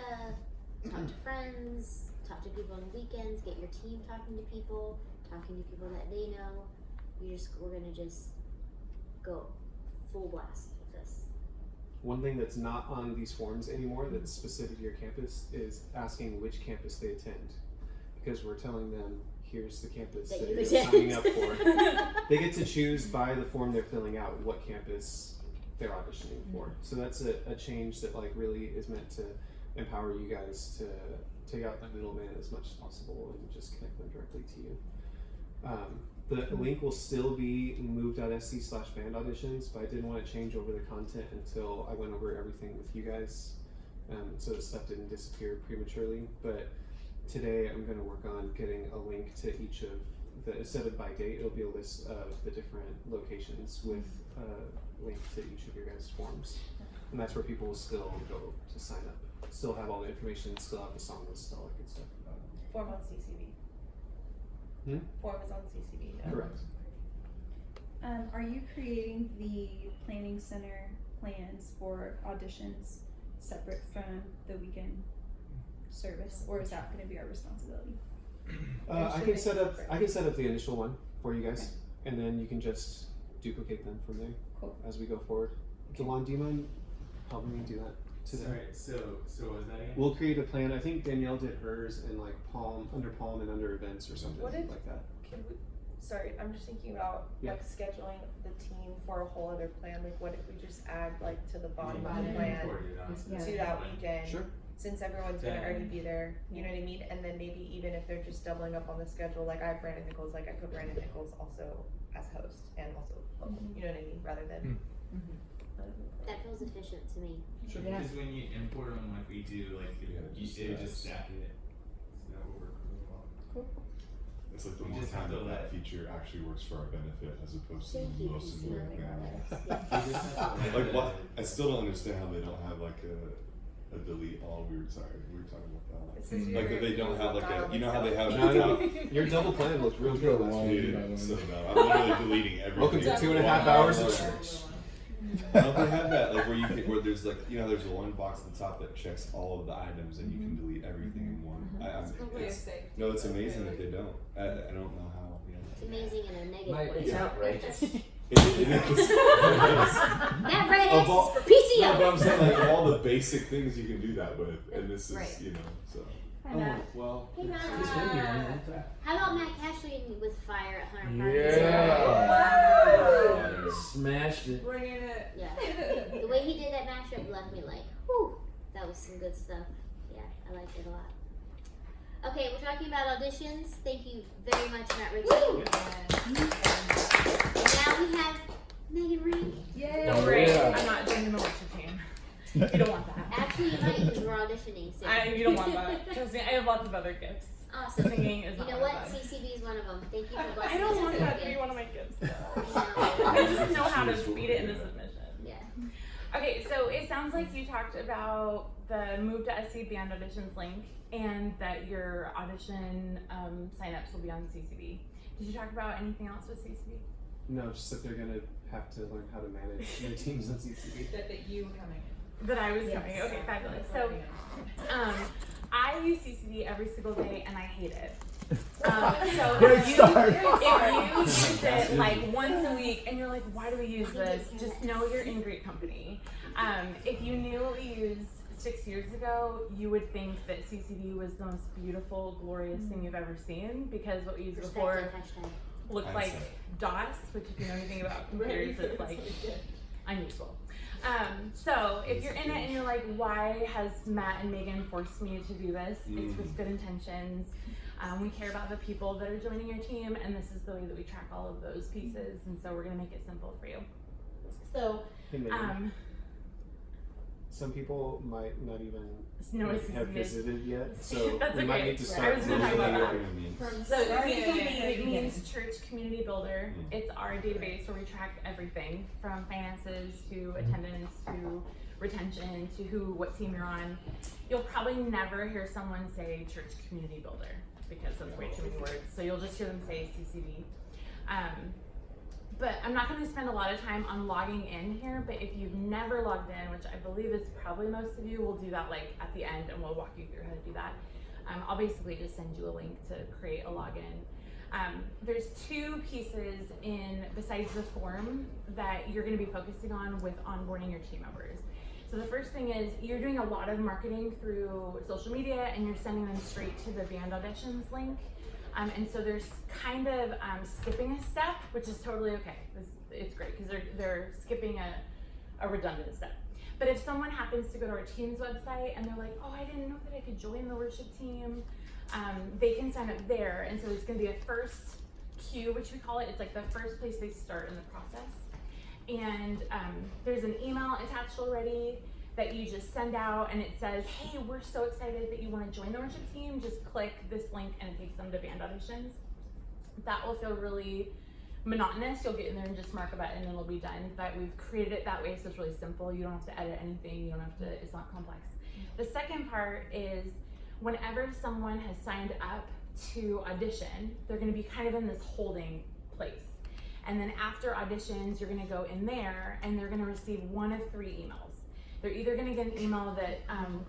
talk to friends, talk to people on the weekends, get your team talking to people that they know. We're gonna just go full blast with this. One thing that's not on these forms anymore that's specific to your campus is asking which campus they attend. Because we're telling them, here's the campus That that you you're attend. signing up for. They get to choose by the form they're filling out what campus they're auditioning for. So that's a change that like really is meant to empower you guys to take out the middleman as much as possible and just connect them directly to you. The link will still be move.sc/band auditions, but I didn't want to change over the content until I went over everything with you guys, so that stuff didn't disappear prematurely. But today I'm going to work on getting a link to each of instead of by date, it'll be a list of the different locations with a link to each of your guys' forms. And that's where people will still go to sign up. Still have all the information, still have the song list, all that good stuff. Form on CCB. Form is on CCB now. Correct. Are you creating the planning center plans for auditions separate from the weekend service, or is that going to be our responsibility? I can set up the initial one for you guys, and then you can just duplicate them from there. Cool. As we go forward. Delon, do you mind helping me do that today? Sorry, so what was that again? We'll create a plan. I think Danielle did hers in like under Palm and under events or something What if- like that. Can we, sorry, I'm just thinking about Yeah. like scheduling the team for a whole other plan. Like, what if we just add like to the bottom Yeah, of the plan record it on to that weekend? Sure. Since everyone's gonna Yeah. already be there, you know what I mean? And then maybe even if they're just doubling up on the schedule, like I have Brandon Nichols, like I put Brandon Nichols also as host and also local, you know what I mean? Rather than. That feels efficient to me. Sure. Yeah. Because when you import them like we do, like it just stack it. So that would work really well. It's like the We one just time have to that let- that feature actually works for our benefit as opposed to Thank you, most of PC. them now. Yeah. Like what? I still don't understand how they don't have like a delete all. We were talking about that. This is Like that they don't have like dial a, you know how they have No, the Your double plan looks real good last week. Dude, so no, I'm literally deleting everything. Welcome to 2.5 hours of church. Don't they have that like where there's like there's a one box at the top that checks all of the items and you can delete everything in one. It's probably a safety. No, it's amazing that they don't. I don't know how. It's amazing in a negative Mate, way. it's outrageous. It is. That red Of X all- is for No, but PCO. I'm saying like of all the basic things you can do that with, and this is Right. so. Hi, Matt. Well, Hey, Matt. it's been here a long time. How about Matt Cashley with Fire at Hunter Park? Yeah. Smashed it. Bringing it. Yeah. The way he did that mashup left me like, whew, that was some good stuff. Yeah, I liked it a lot. Okay, we're talking about auditions. Thank you very much, Matt Ritchie. And now we have Megan Rink. Yay! Don't worry, Yeah. I'm not doing the militia team. You don't want that. Actually, you might because we're auditioning soon. You don't want that. Trust me, I have lots of other gifts. Awesome. Singing is You not know one what? of them. CCB is one of them. Thank you for blessing I don't us want with that a to be gift. one of my gifts. No. I just know how to feed it in the submission. Yeah. Okay, so it sounds like you talked about the Move to SC Band Auditions link and that your audition signups will be on CCB. Did you talk about anything else with CCB? No, just that they're gonna have to learn how to manage their teams on CCB. That you coming in. That I was coming. Okay, fabulous. So I use CCB every single day and I hate it. So Great if you start. use it like once a week and you're like, why do we use this? Just know you're in great company. If you knew what we used 6 years ago, you would think that CCD was the most beautiful, glorious thing you've ever seen, because what we used before looked like DOS, which if you know anything about computers, it's like unusable. So if you're in it and you're like, why has Matt and Megan forced me to do this? It's with good intentions. We care about the people that are joining your team, and this is the way that we track all of those pieces, and so we're gonna make it simple for you. So, Hey, Megan, some people might not even have visited yet, so That's we might okay. need to I start was gonna talk about that. From So starting CCB means Church Community Builder. It's our database where we track everything from finances to attendance to retention to what team you're on. You'll probably never hear someone say Church Community Builder because that's way too many words. So you'll just hear them say CCB. But I'm not going to spend a lot of time on logging in here, but if you've never logged in, which I believe is probably most of you, we'll do that like at the end and we'll walk you through how to do that. I'll basically just send you a link to create a login. There's two pieces besides the form that you're going to be focusing on with onboarding your team members. So the first thing is you're doing a lot of marketing through social media and you're sending them straight to the band auditions link. And so there's kind of skipping a step, which is totally okay. It's great because they're skipping a redundant step. But if someone happens to go to our team's website and they're like, oh, I didn't know that I could join the worship team, they can sign up there. And so there's going to be a first queue, which we call it. It's like the first place they start in the process. And there's an email attached already that you just send out, and it says, hey, we're so excited that you want to join the worship team. Just click this link and it takes them to band auditions. That will feel really monotonous. You'll get in there and just mark a button and it'll be done. But we've created it that way so it's really simple. You don't have to edit anything. You don't have to, it's not complex. The second part is whenever someone has signed up to audition, they're going to be kind of in this holding place. And then after auditions, you're going to go in there and they're going to receive one of 3 emails. They're either going to get an email that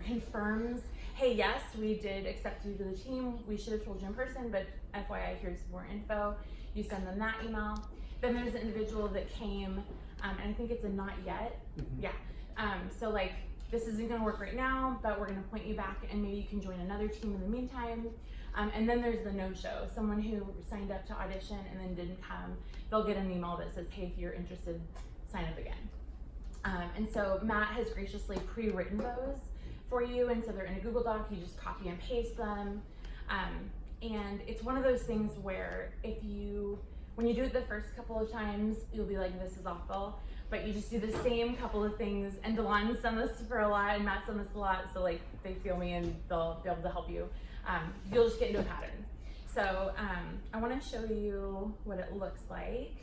confirms, hey, yes, we did accept you to the team. We should have told you in person, but FYI, here's more info. You send them that email. Then there's an individual that came, and I think it's a not yet. Mm-hmm. Yeah. So like, this isn't going to work right now, but we're going to point you back and maybe you can join another team in the meantime. And then there's the no-show, someone who signed up to audition and then didn't come. They'll get an email that says, hey, if you're interested, sign up again. And so Matt has graciously pre-written those for you, and so they're in a Google Doc. You just copy and paste them. And it's one of those things where when you do it the first couple of times, you'll be like, this is awful. But you just do the same couple of things, and Delon's done this for a lot, and Matt's done this a lot, so like they feel me and they'll be able to help you. You'll just get into a pattern. So I want to show you what it looks like.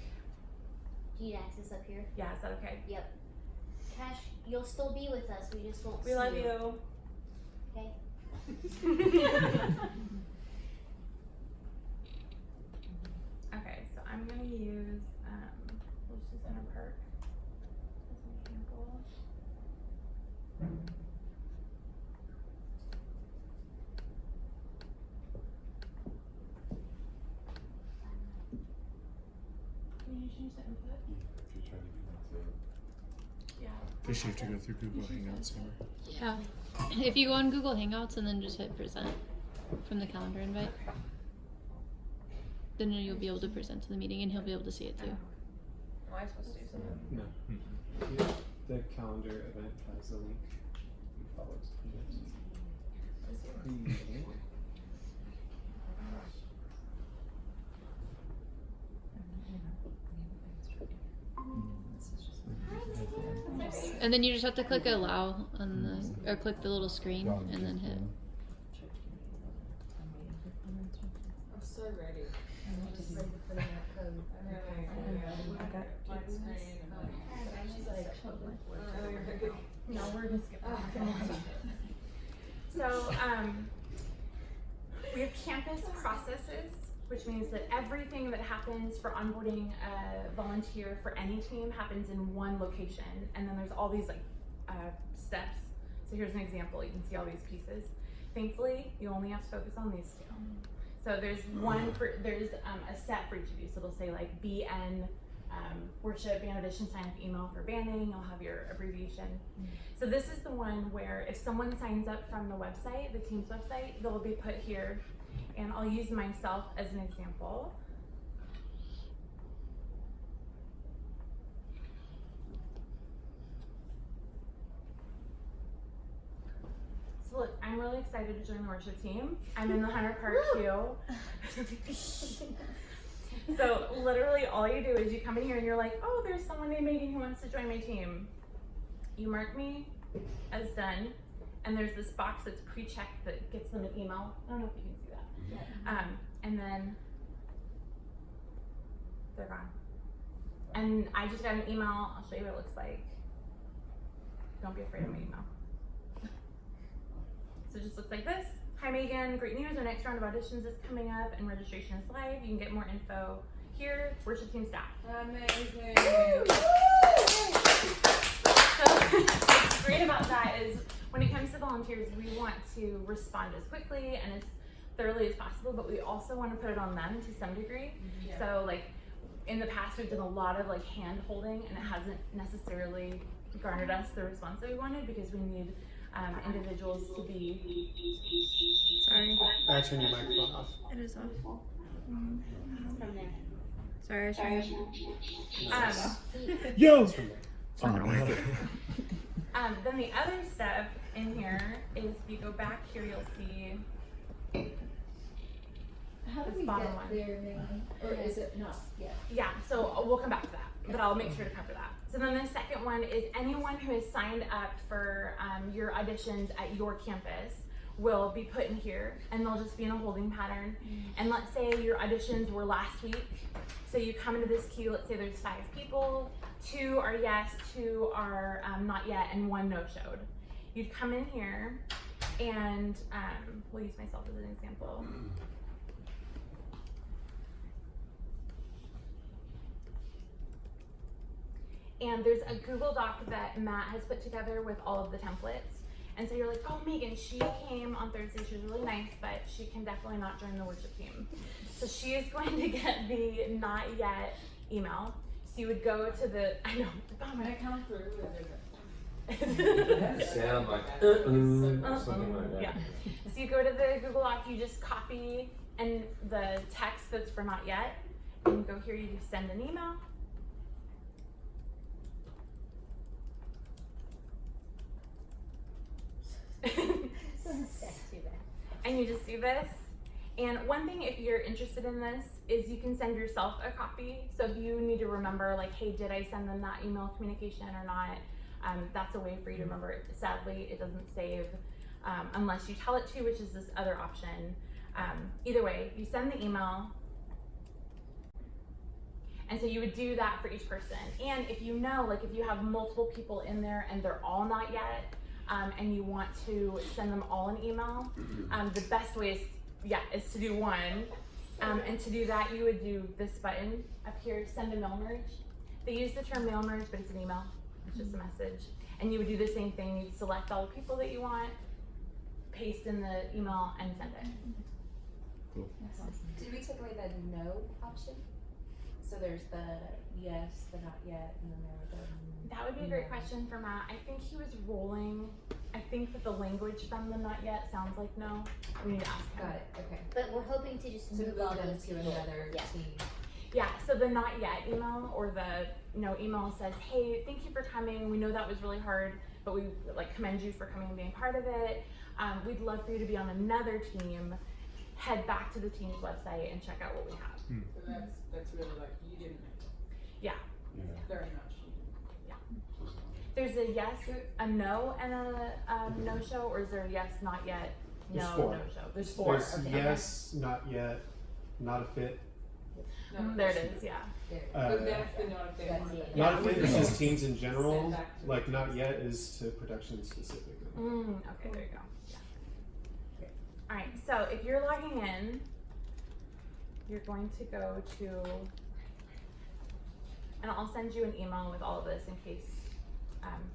Do you need access up here? Yeah, is that okay? Yep. Cash, you'll still be with us. We just won't see We love you. you. Okay. Okay, so I'm gonna use Wilshire Center Park as an example. Can you change the input? If you're trying to do that, Yeah. Does she have to go through Google Hangouts somewhere? Yeah. If you go on Google Hangouts and then just hit present from the calendar invite, then you'll be able to present to the meeting and he'll be able to see it too. Am I supposed to do something? No. Yeah, the calendar event has a link. You follow it. And then you just have to click allow on the, or click the little screen and then hit. I'm so ready. I'm just ready to put in that code. No, we're gonna skip that. So, we have campus processes, which means that everything that happens for onboarding a volunteer for any team happens in one location, and then there's all these steps. So here's an example. You can see all these pieces. Thankfully, you only have to focus on these 2. So there's one for, there's a set for each of you. So they'll say like BN worship, band audition, sign up email for banding. You'll have your abbreviation. So this is the one where if someone signs up from the website, the team's website, they'll be put here. And I'll use myself as an example. So look, I'm really excited to join the worship team. I'm in the Hunter Park queue. So literally all you do is you come in here and you're like, oh, there's someone named Megan who wants to join my team. You mark me as done, and there's this box that's pre-checked that gets them an email. I don't know if you can see that. And then they're gone. And I just got an email. I'll show you what it looks like. Don't be afraid of my email. So it just looks like this. Hi Megan, great news. Our next round of auditions is coming up and registration is live. You can get more info here. Worship team staff. Amazing. So what's great about that is when it comes to volunteers, we want to respond as quickly and as thoroughly as possible, but we also want to put it on them to some degree. Yeah. So like in the past, we've done a lot of like hand holding and it hasn't necessarily garnered us the response that we wanted because we need individuals to be. Sorry. I turn your microphone off. It is off. From there. Sorry, I should Yo! It's from there. Then the other step in here is if you go back here, you'll see. How do This we bottom get one. there, Megan? Or is it not yet? Yeah, so we'll come back to that, but I'll make sure to cover that. So then the second one is anyone who has signed up for your auditions at your campus will be put in here and they'll just be in a holding pattern. And let's say your auditions were last week. So you come into this queue, let's say there's 5 people, 2 are yes, 2 are not yet, and 1 no-showed. You'd come in here and we'll use myself as an example. And there's a Google Doc that Matt has put together with all of the templates. And so you're like, oh, Megan, she came on Thursday, she was really nice, but she can definitely not join the worship team. So she is going to get the not yet email. So you would go to the, I know, When I come through, Sound like something like that. Yeah. So you go to the Google Doc, you just copy and the text that's for not yet, and you go here, you just send an email. And you just do this. And one thing, if you're interested in this, is you can send yourself a copy. So if you need to remember, like, hey, did I send them that email communication or not? That's a way for you to remember it. Sadly, it doesn't save unless you tell it to, which is this other option. Either way, you send the email. And so you would do that for each person. And if you know, like if you have multiple people in there and they're all not yet, and you want to send them all an email, the best way is to do one. And to do that, you would do this button up here, send a mail merge. They use the term mail merge, but it's an email. It's just a message. And you would do the same thing. You'd select all the people that you want, paste in the email, and send it. Cool. That's awesome. Did we take away the no option? So there's the yes, the not yet, and then there was the. That would be a great question for Matt. I think he was rolling. I think that the language from the not yet sounds like no. We need to ask him. Got it, okay. But we're hoping to just To move move all them those to people. another Yeah. team. Yeah, so the not yet email or the no email says, hey, thank you for coming. We know that was really hard, but we like commend you for coming and being part of it. We'd love for you to be on another team. Head back to the team's website and check out what we have. So that's really like, you didn't, Yeah. very much. There's a yes, a no, and a no-show, or is there a yes, not yet, There's no, 4. no-show? There's 4. There's Okay. yes, not yet, not a fit. There it is, yeah. There. But that's the not if they That's want it. it. Not a Yeah. fit is just teams in general. Send back to Like the not teams. yet is to production specifically. Okay, there you go. Yeah. Alright, so if you're logging in, you're going to go to, and I'll send you an email with all of this in case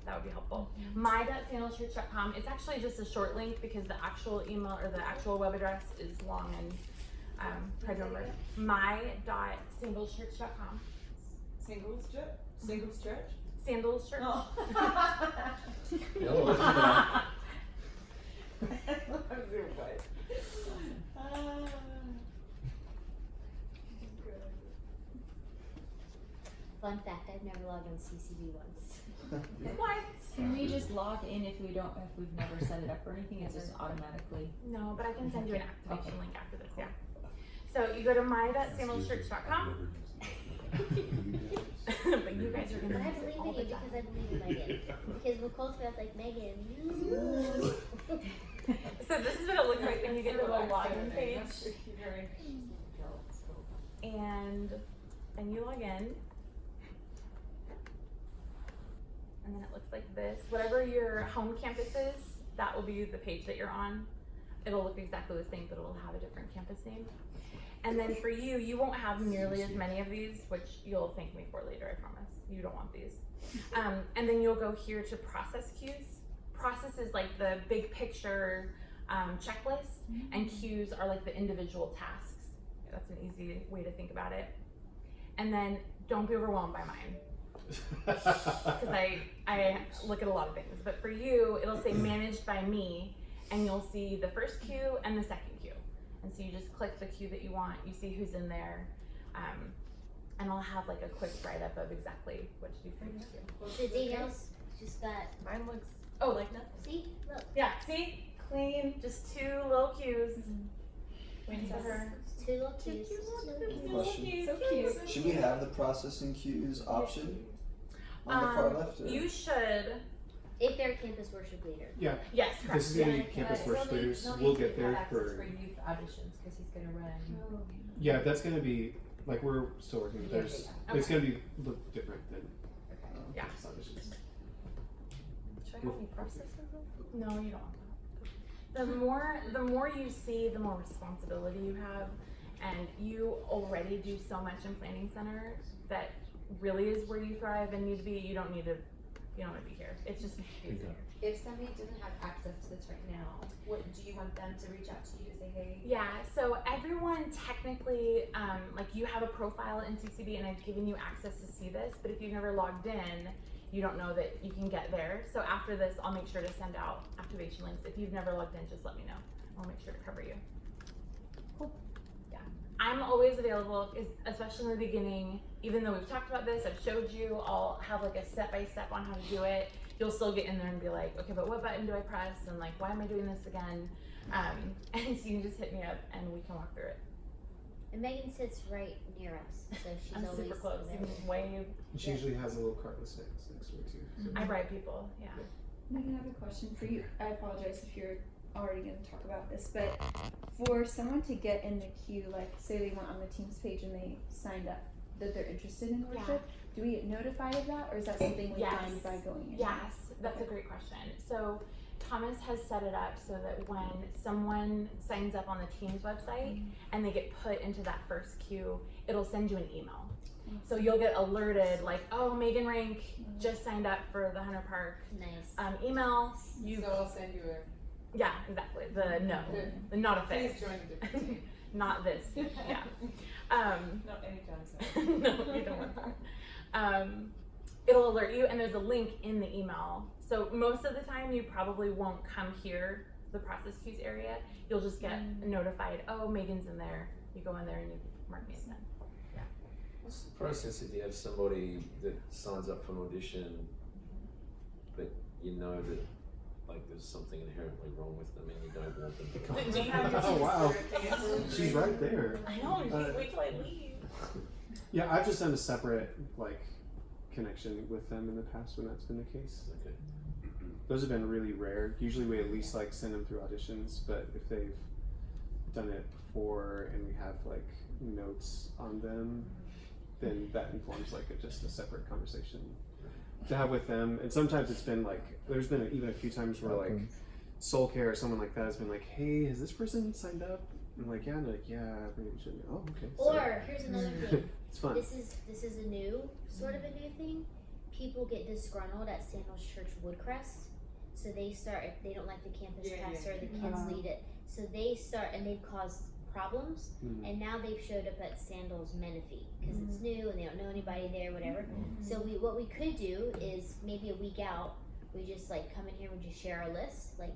that would be helpful. My.sandalschurch.com. It's actually just a short link because the actual email or the actual web address is long try to remember. my.sandalschurch.com. Single stretch? Single stretch? Sandals Church. Oh. No, look at that. Fun fact, I've never logged on CCB once. What? Can we just log in if we've never set it up or anything? It's just automatically. No, but I can send you an activation link after this, yeah. So you go to my.sandalschurch.com. But you guys are But gonna I miss it believe all in the you time. because I believe in Megan. Because when Cole smells like Megan. So this is what it looks like when you get to the login page. And you log in. And then it looks like this. Whatever your home campus is, that will be the page that you're on. It'll look exactly the same, but it'll have a different campus name. And then for you, you won't have nearly as many of these, which you'll thank me for later, I promise. You don't want these. And then you'll go here to process queues. Process is like the big picture checklist, and queues are like the individual tasks. That's an easy way to think about it. And then don't be overwhelmed by mine. Because I look at a lot of things, but for you, it'll say managed by me, and you'll see the first queue and the second queue. And so you just click the queue that you want, you see who's in there, and I'll have like a quick write-up of exactly what to do for each queue. So Danielle's just got, Mine looks, oh, like nothing. see, look. Yeah, see? Clean, just 2 little queues. Waiting for her. It's 2 little cues. Question. So cute. Should we have the processing queues option on the far left? Or? You should, If they're a campus worship leader. Yeah. yes, correct. This is gonna be campus worship leaders. We'll get there for. for youth auditions because he's gonna run. Yeah, that's gonna be like we're still working. There's it's gonna be look different than Yeah. campus auditions. Should I have you process it? No, you don't want that. The more you see, the more responsibility you have, and you already do so much in Planning Center that really is where you thrive and need to be. You don't want to be here. It's just easier. If somebody doesn't have access to this right now, what do you want them to reach out to you to say, hey? Yeah, so everyone technically, like you have a profile in CCB and I've given you access to see this, but if you've never logged in, you don't know that you can get there. So after this, I'll make sure to send out activation links. If you've never logged in, just let me know. I'll make sure to cover you. Cool. Yeah, I'm always available, especially in the beginning. Even though we've talked about this, I've showed you, I'll have like a step-by-step on how to do it. You'll still get in there and be like, okay, but what button do I press? And like, why am I doing this again? And so you can just hit me up and we can walk through it. And Megan sits right near us, so she's I'm always super close. You can just wave. She usually has a little cart with sticks next to her too. So. I bribe people, yeah. Megan, I have a question for you. I apologize if you're already going to talk about this, but for someone to get in the queue, like say they went on the Teams page and they signed up that they're interested in worship, do we get notified of that, or is that something we find by going in? Yes, that's a great question. So Thomas has set it up so that when someone signs up on the Teams website and they get put into that first queue, it'll send you an email. So you'll get alerted like, oh, Megan Rank just signed up for the Hunter Park email. So I'll send you a. Yeah, exactly. The not a fit. Please join a different team. Not this. Yeah. Not anytime soon. No, you don't want that. It'll alert you, and there's a link in the email. So most of the time, you probably won't come here, the process queues area. You'll just get notified. Oh, Megan's in there. You go in there and you mark me as in. Yeah. What's the process if you have somebody that signs up for an audition, but you know that like there's something inherently wrong with them and you don't want them to come? Oh wow, she's right there. I know. Wait till I leave. Yeah, I've just done a separate like connection with them in the past when that's been the case. Okay. Those have been really rare. Usually we at least like send them through auditions, but if they've done it before and we have like notes on them, then that informs like just a separate conversation to have with them. And sometimes it's been like, there's been even a few times where like Soul Care or someone like that has been like, hey, has this person signed up? I'm like, yeah, and they're like, yeah, maybe we should. Oh, okay. Or here's another thing. It's fun. This is a new sort of a new thing. People get disgruntled at Sandals Church Woodcrest, so they start if they don't like the campus pastor, the kids lead it. So they start and they've caused problems, and now they've showed up at Sandals Menifee because it's new and they don't know anybody there, whatever. So what we could do is maybe a week out, we just like come in here and we just share our list, like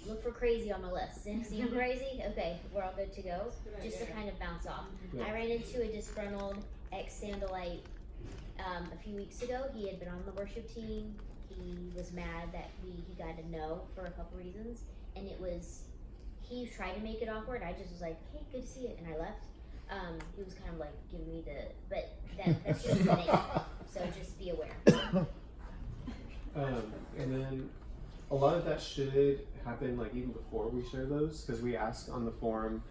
look for crazy on my list. Seem crazy? Okay, we're all good to go. Just to kind of bounce off. Yeah. I ran into a disgruntled ex-Sandalite a few weeks ago. He had been on the worship team. He was mad that he got a no for a couple reasons, and he tried to make it awkward. I just was like, hey, good to see you, and I left. He was kind of like giving me but that's just the name. So just be aware. And then a lot of that should happen like even before we share those, because we ask on the forum,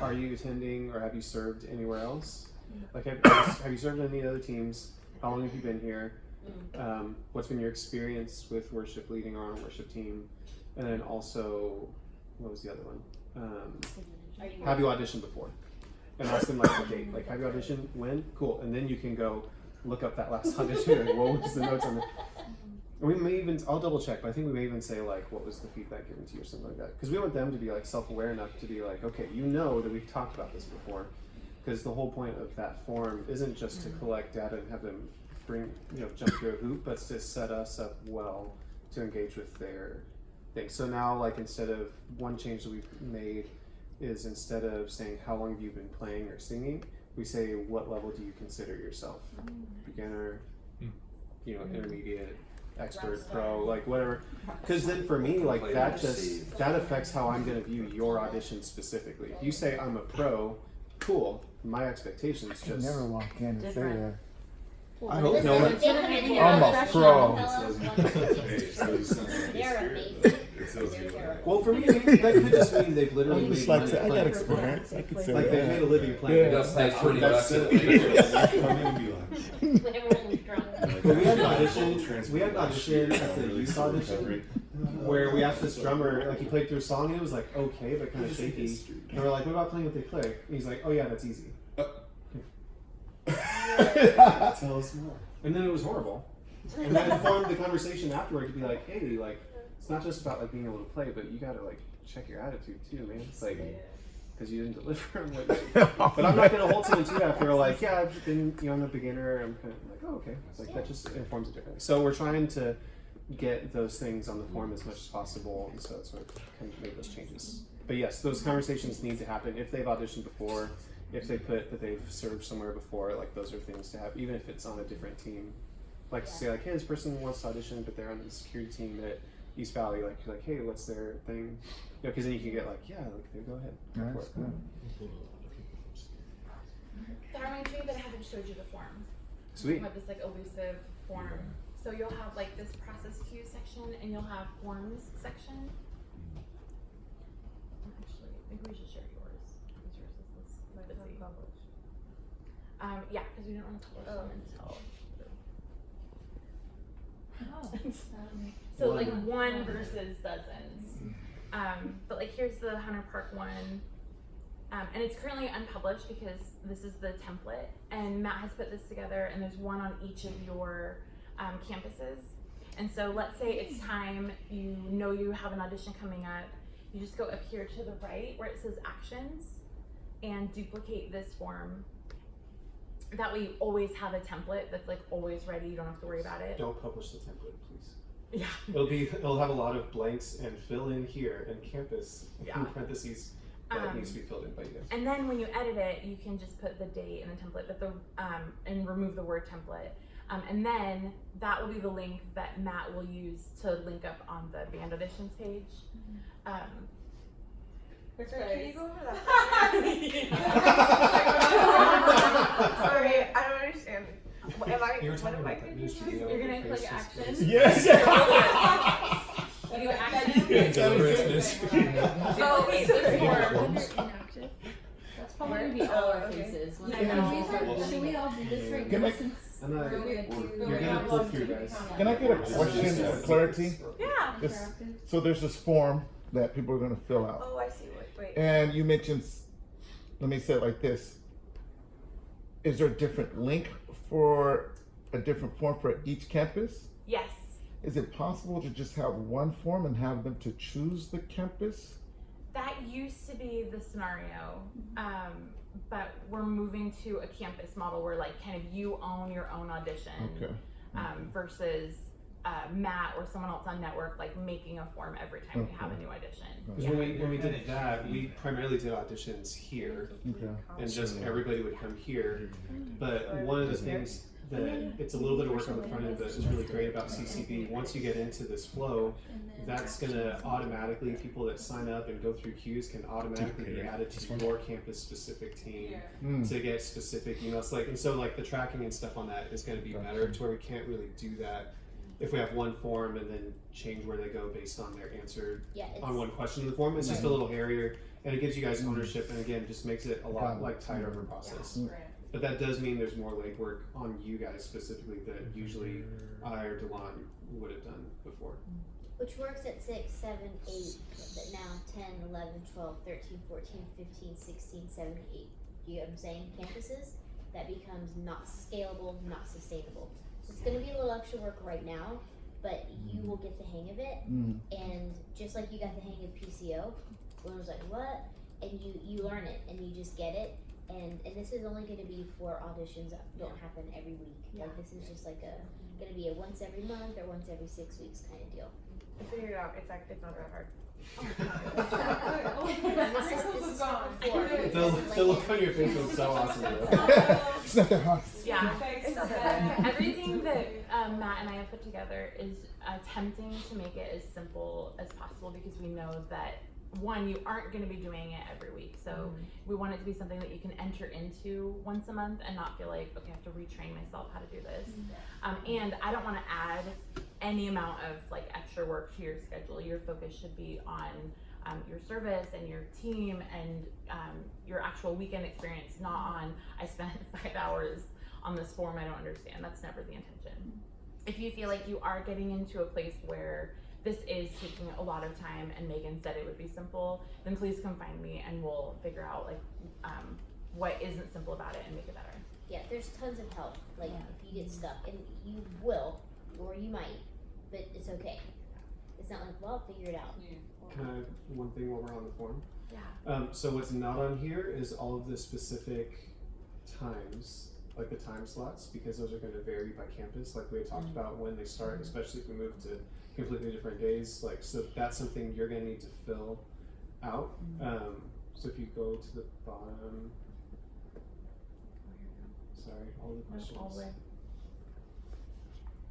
are you attending or have you served anywhere else? Like have you served in any other teams? How long have you been here? What's been your experience with worship, leading our own worship team? And then also, what was the other one? Have you auditioned before? And ask them like the date. Like, have you auditioned? When? Cool. And then you can go look up that last audition and what was the notes on it. We may even, I'll double check, but I think we may even say like, what was the feedback given to you or something like that. Because we want them to be like self-aware enough to be like, okay, you know that we've talked about this before. Because the whole point of that forum isn't just to collect data and have them jump through a hoop, but it's to set us up well to engage with their thing. So now, like, instead of one change that we've made is instead of saying how long have you been playing or singing, we say what level do you consider yourself? Beginner, intermediate, expert, pro, like whatever. Because then for me, like that affects how I'm going to view your audition specifically. If you say I'm a pro, cool. My expectations just never walk in and say that. I hope no one. I'm a pro. They're amazing. Well, for me, that could just mean they've literally I'm made just money like, I got playing. experience. I could say Like that. they've made a living Yeah. playing. Just pay $20 That's at it. the Come in and be like, Everyone's drunk. But we had an audition at the youth audition where we asked this drummer, like he played through a song and it was like okay, but kind of shaky. And we're like, what about playing what they play? And he's like, oh yeah, that's easy. tell us more. And then it was horrible. And that informed the conversation afterward to be like, hey, like it's not just about like being able to play, but you gotta like check your attitude too, man. It's like because you didn't deliver. I'm like, but I'm not gonna hold someone to that. If they're like, yeah, I've been, I'm a beginner. I'm kind of like, oh, okay. It's like that just informs it differently. So we're trying to get those things on the form as much as possible, and so that's why kind of made those changes. But yes, those conversations need to happen if they've auditioned before, if they put that they've served somewhere before. Like those are things to have, even if it's on a different team. Like to say like, hey, this person wants to audition, but they're on the security team at East Valley. Like you're like, hey, what's their thing? Because then you can get like, yeah, like go ahead. Go for it. That reminds me that I haven't showed you the form. Sweet. We have this like elusive form. So you'll have like this process queue section and you'll have forms section. Actually, maybe we should share yours. Because yours is this busy. Yeah, because we didn't want to publish them until. So like one versus dozens. But like here's the Hunter Park one. And it's currently unpublished because this is the template, and Matt has put this together, and there's one on each of your campuses. And so let's say it's time, you know you have an audition coming up, you just go up here to the right where it says actions and duplicate this form. That way you always have a template that's like always ready, you don't have to worry about it. Don't publish the template, please. Yeah. It'll have a lot of blanks and fill in here and campus in parentheses. That needs to be filled in by you guys. And then when you edit it, you can just put the date in the template, but and remove the word template. And then that will be the link that Matt will use to link up on the band auditions page. Can you go over that? Sorry, I don't understand. Am I? You were talking what am I about that gonna ministry do? deal. You're gonna click actions. Yes. You do actions. Oh, Duplicate this form. That's probably gonna be all our faces. When I know. Should we all do this right Can now? I- Since I'm not, we're you're gonna gonna pull through, guys. Can I get a question for clarity? Yeah. This- So there's this form that people are going to fill out. Oh, I see. Wait. And you mentioned, let me say it like this. Is there a different link for a different form for each campus? Yes. Is it possible to just have one form and have them to choose the campus? That that used to be the scenario, but we're moving to a campus model where like kind of you own your own audition, Okay. versus Matt or someone else on network like making a form every time we have a new audition. Because when we did that, we primarily did auditions here, Okay. and just everybody would come here. But one of the things that it's a little bit of work on the front end, but is really great about CCB. Once you get into this flow, that's gonna automatically, people that sign up and go through queues can automatically be added to your campus specific team to get specific emails. Like, and so like the tracking and stuff on that is gonna be better to where we can't really do that if we have one form and then change where they go based on their answer on one question in the form. It's just a little hairier, and it gives you guys ownership, and again, just makes it a lot like tighter of a process. But that does mean there's more legwork on you guys specifically that usually I or Delon would have done before. Which works at 6, 7, 8, but now 10, 11, 12, 13, 14, 15, 16, 17, 8. You get what I'm saying? Campuses, that becomes not scalable, not sustainable. So it's gonna be a little extra work right now, but you will get the hang of it. And just like you got the hang of PCO, everyone was like, what? And you learn it and you just get it. And this is only going to be for auditions that don't happen every week. Like this is just like going to be a once every month or once every 6 weeks kind of deal. I figured it out. It's not that hard. The look on your face was so awesome. It's not that hard. Yeah. Everything that Matt and I have put together is attempting to make it as simple as possible because we know that one, you aren't going to be doing it every week. So we want it to be something that you can enter into once a month and not feel like, okay, I have to retrain myself how to do this. And I don't want to add any amount of like extra work to your schedule. Your focus should be on your service and your team and your actual weekend experience, not on, I spent 5 hours on this form I don't understand. That's never the intention. If you feel like you are getting into a place where this is taking a lot of time and Megan said it would be simple, then please come find me and we'll figure out like what isn't simple about it and make it better. Yeah, there's tons of help. Like if you get stuck, and you will, or you might, but it's okay. It's not like, well, figure it out. Can I add one thing while we're on the form? Yeah. So what's not on here is all of the specific times, like the time slots, because those are going to vary by campus. Like we had talked about when they start, especially if we move to completely different days. Like, so that's something you're going to need to fill out. So if you go to the bottom, sorry, all the questions.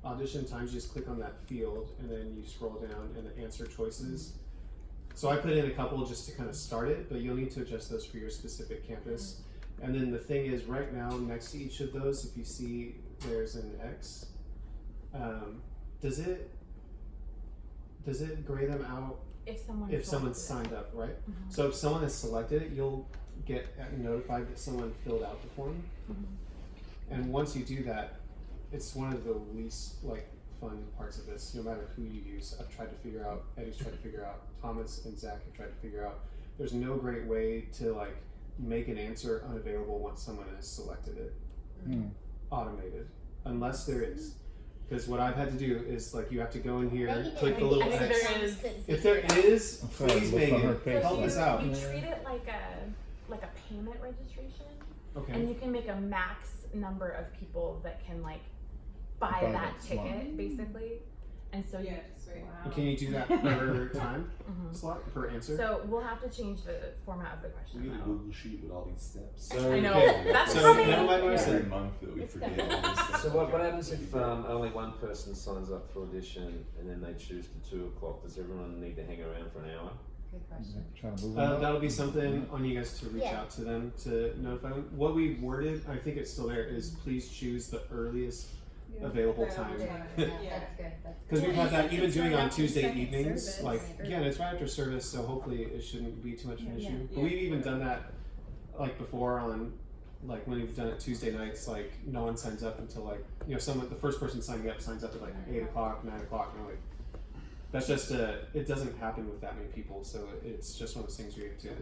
Audition times, you just click on that field and then you scroll down and the answer choices. So I put in a couple just to kind of start it, but you'll need to adjust those for your specific campus. And then the thing is, right now next to each of those, if you see there's an X, does it gray them out if someone's signed up, right? So if someone has selected it, you'll get notified that someone filled out the form. And once you do that, it's one of the least like fun parts of this. No matter who you use, I've tried to figure out, Eddie's tried to figure out, Thomas and Zach have tried to figure out. There's no great way to like make an answer unavailable once someone has selected it, automated, unless there is. Because what I've had to do is like you have to go in here, click the little X. If there is, please Megan, help us out. We treat it like a payment registration, and you can make a max number of people that can like buy that ticket, basically. And so And can you do that per time slot, per answer? So we'll have to change the format of the question. We need a Google sheet with all these steps. So, I know. That's so coming. Every month that we forget all these steps. So what happens if only one person signs up for audition and then they choose to 2 o'clock? Does everyone need to hang around for an hour? Good question. Trying to move on. That'll be something on you guys to reach out to them to notify them. What we've worded, I think it's still there, is please choose the earliest available time. That's good. That's good. Because we've had that It's even right doing on after Tuesday second evenings, service. like again, it's right after service, so hopefully it shouldn't be too much of an issue. But we've even done that like before on like when we've done it Tuesday nights, like no one signs up until like the first person signing up signs up at like 8 o'clock, 9 o'clock, and we're like, that's just it doesn't happen with that many people, so it's just one of those things where you have to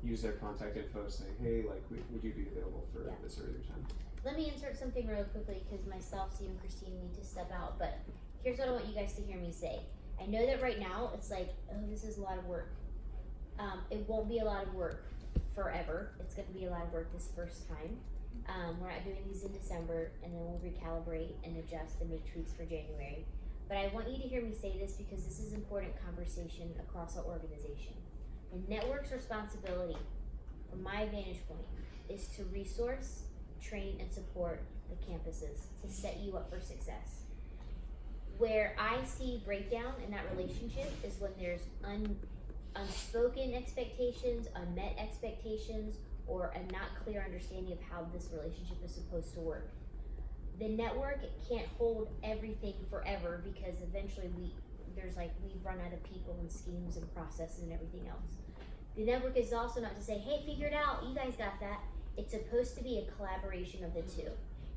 use their contact info, say, hey, like would you be available for this earlier time? Let me insert something real quickly because myself, Steve, and Christine need to step out. But here's what I want you guys to hear me say. I know that right now it's like, oh, this is a lot of work. It won't be a lot of work forever. It's going to be a lot of work this first time. We're not doing these in December, and then we'll recalibrate and adjust and make tweaks for January. But I want you to hear me say this because this is important conversation across our organization. The network's responsibility, from my vantage point, is to resource, train, and support the campuses to set you up for success. Where I see breakdown in that relationship is when there's unspoken expectations, unmet expectations, or a not clear understanding of how this relationship is supposed to work. The network can't hold everything forever because eventually we've run out of people and schemes and processes and everything else. The network is also not to say, hey, figure it out, you guys got that. It's supposed to be a collaboration of the two.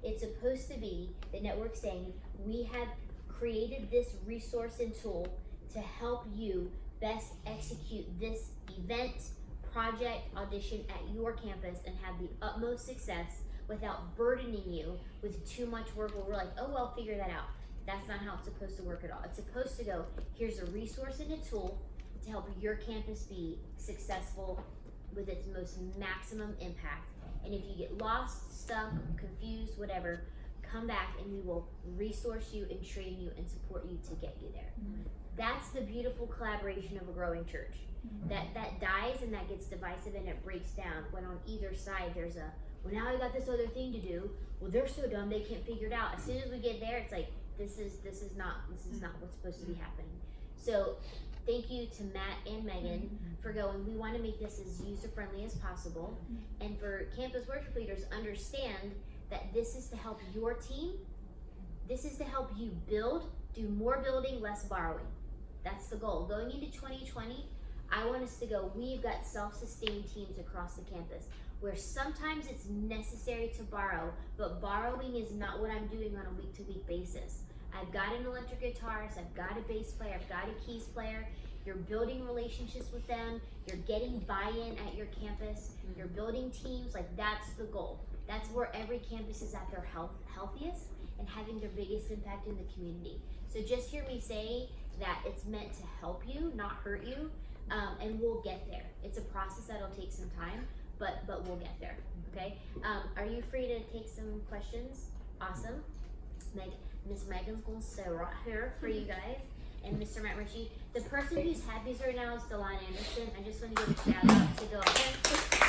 It's supposed to be the network saying, we have created this resource and tool to help you best execute this event, project, audition at your campus and have the utmost success without burdening you with too much work where we're like, oh, well, figure that out. That's not how it's supposed to work at all. It's supposed to go, here's a resource and a tool to help your campus be successful with its most maximum impact. And if you get lost, stuck, confused, whatever, come back and we will resource you and train you and support you to get you there. That's the beautiful collaboration of a growing church. That dies and that gets divisive and it breaks down when on either side there's a, well, now I got this other thing to do. Well, they're so dumb they can't figure it out. As soon as we get there, it's like this is not what's supposed to be happening. So thank you to Matt and Megan for going, we want to make this as user-friendly as possible. And for campus worship leaders, understand that this is to help your team. This is to help you build, do more building, less borrowing. That's the goal. Going into 2020, I want us to go, we've got self-sustained teams across the campus where sometimes it's necessary to borrow, but borrowing is not what I'm doing on a week-to-week basis. I've got an electric guitarist, I've got a bass player, I've got a keys player. You're building relationships with them, you're getting buy-in at your campus, you're building teams, like that's the goal. That's where every campus is at their healthiest and having their biggest impact in the community. So just hear me say that it's meant to help you, not hurt you, and we'll get there. It's a process that'll take some time, but we'll get there, okay? Are you free to take some questions? Awesome. Miss Megan's gonna stay right here for you guys. And Mr. Matt Ritchie. The person who's happiest right now is Delon Anderson. I just want to give a shout out to Delon.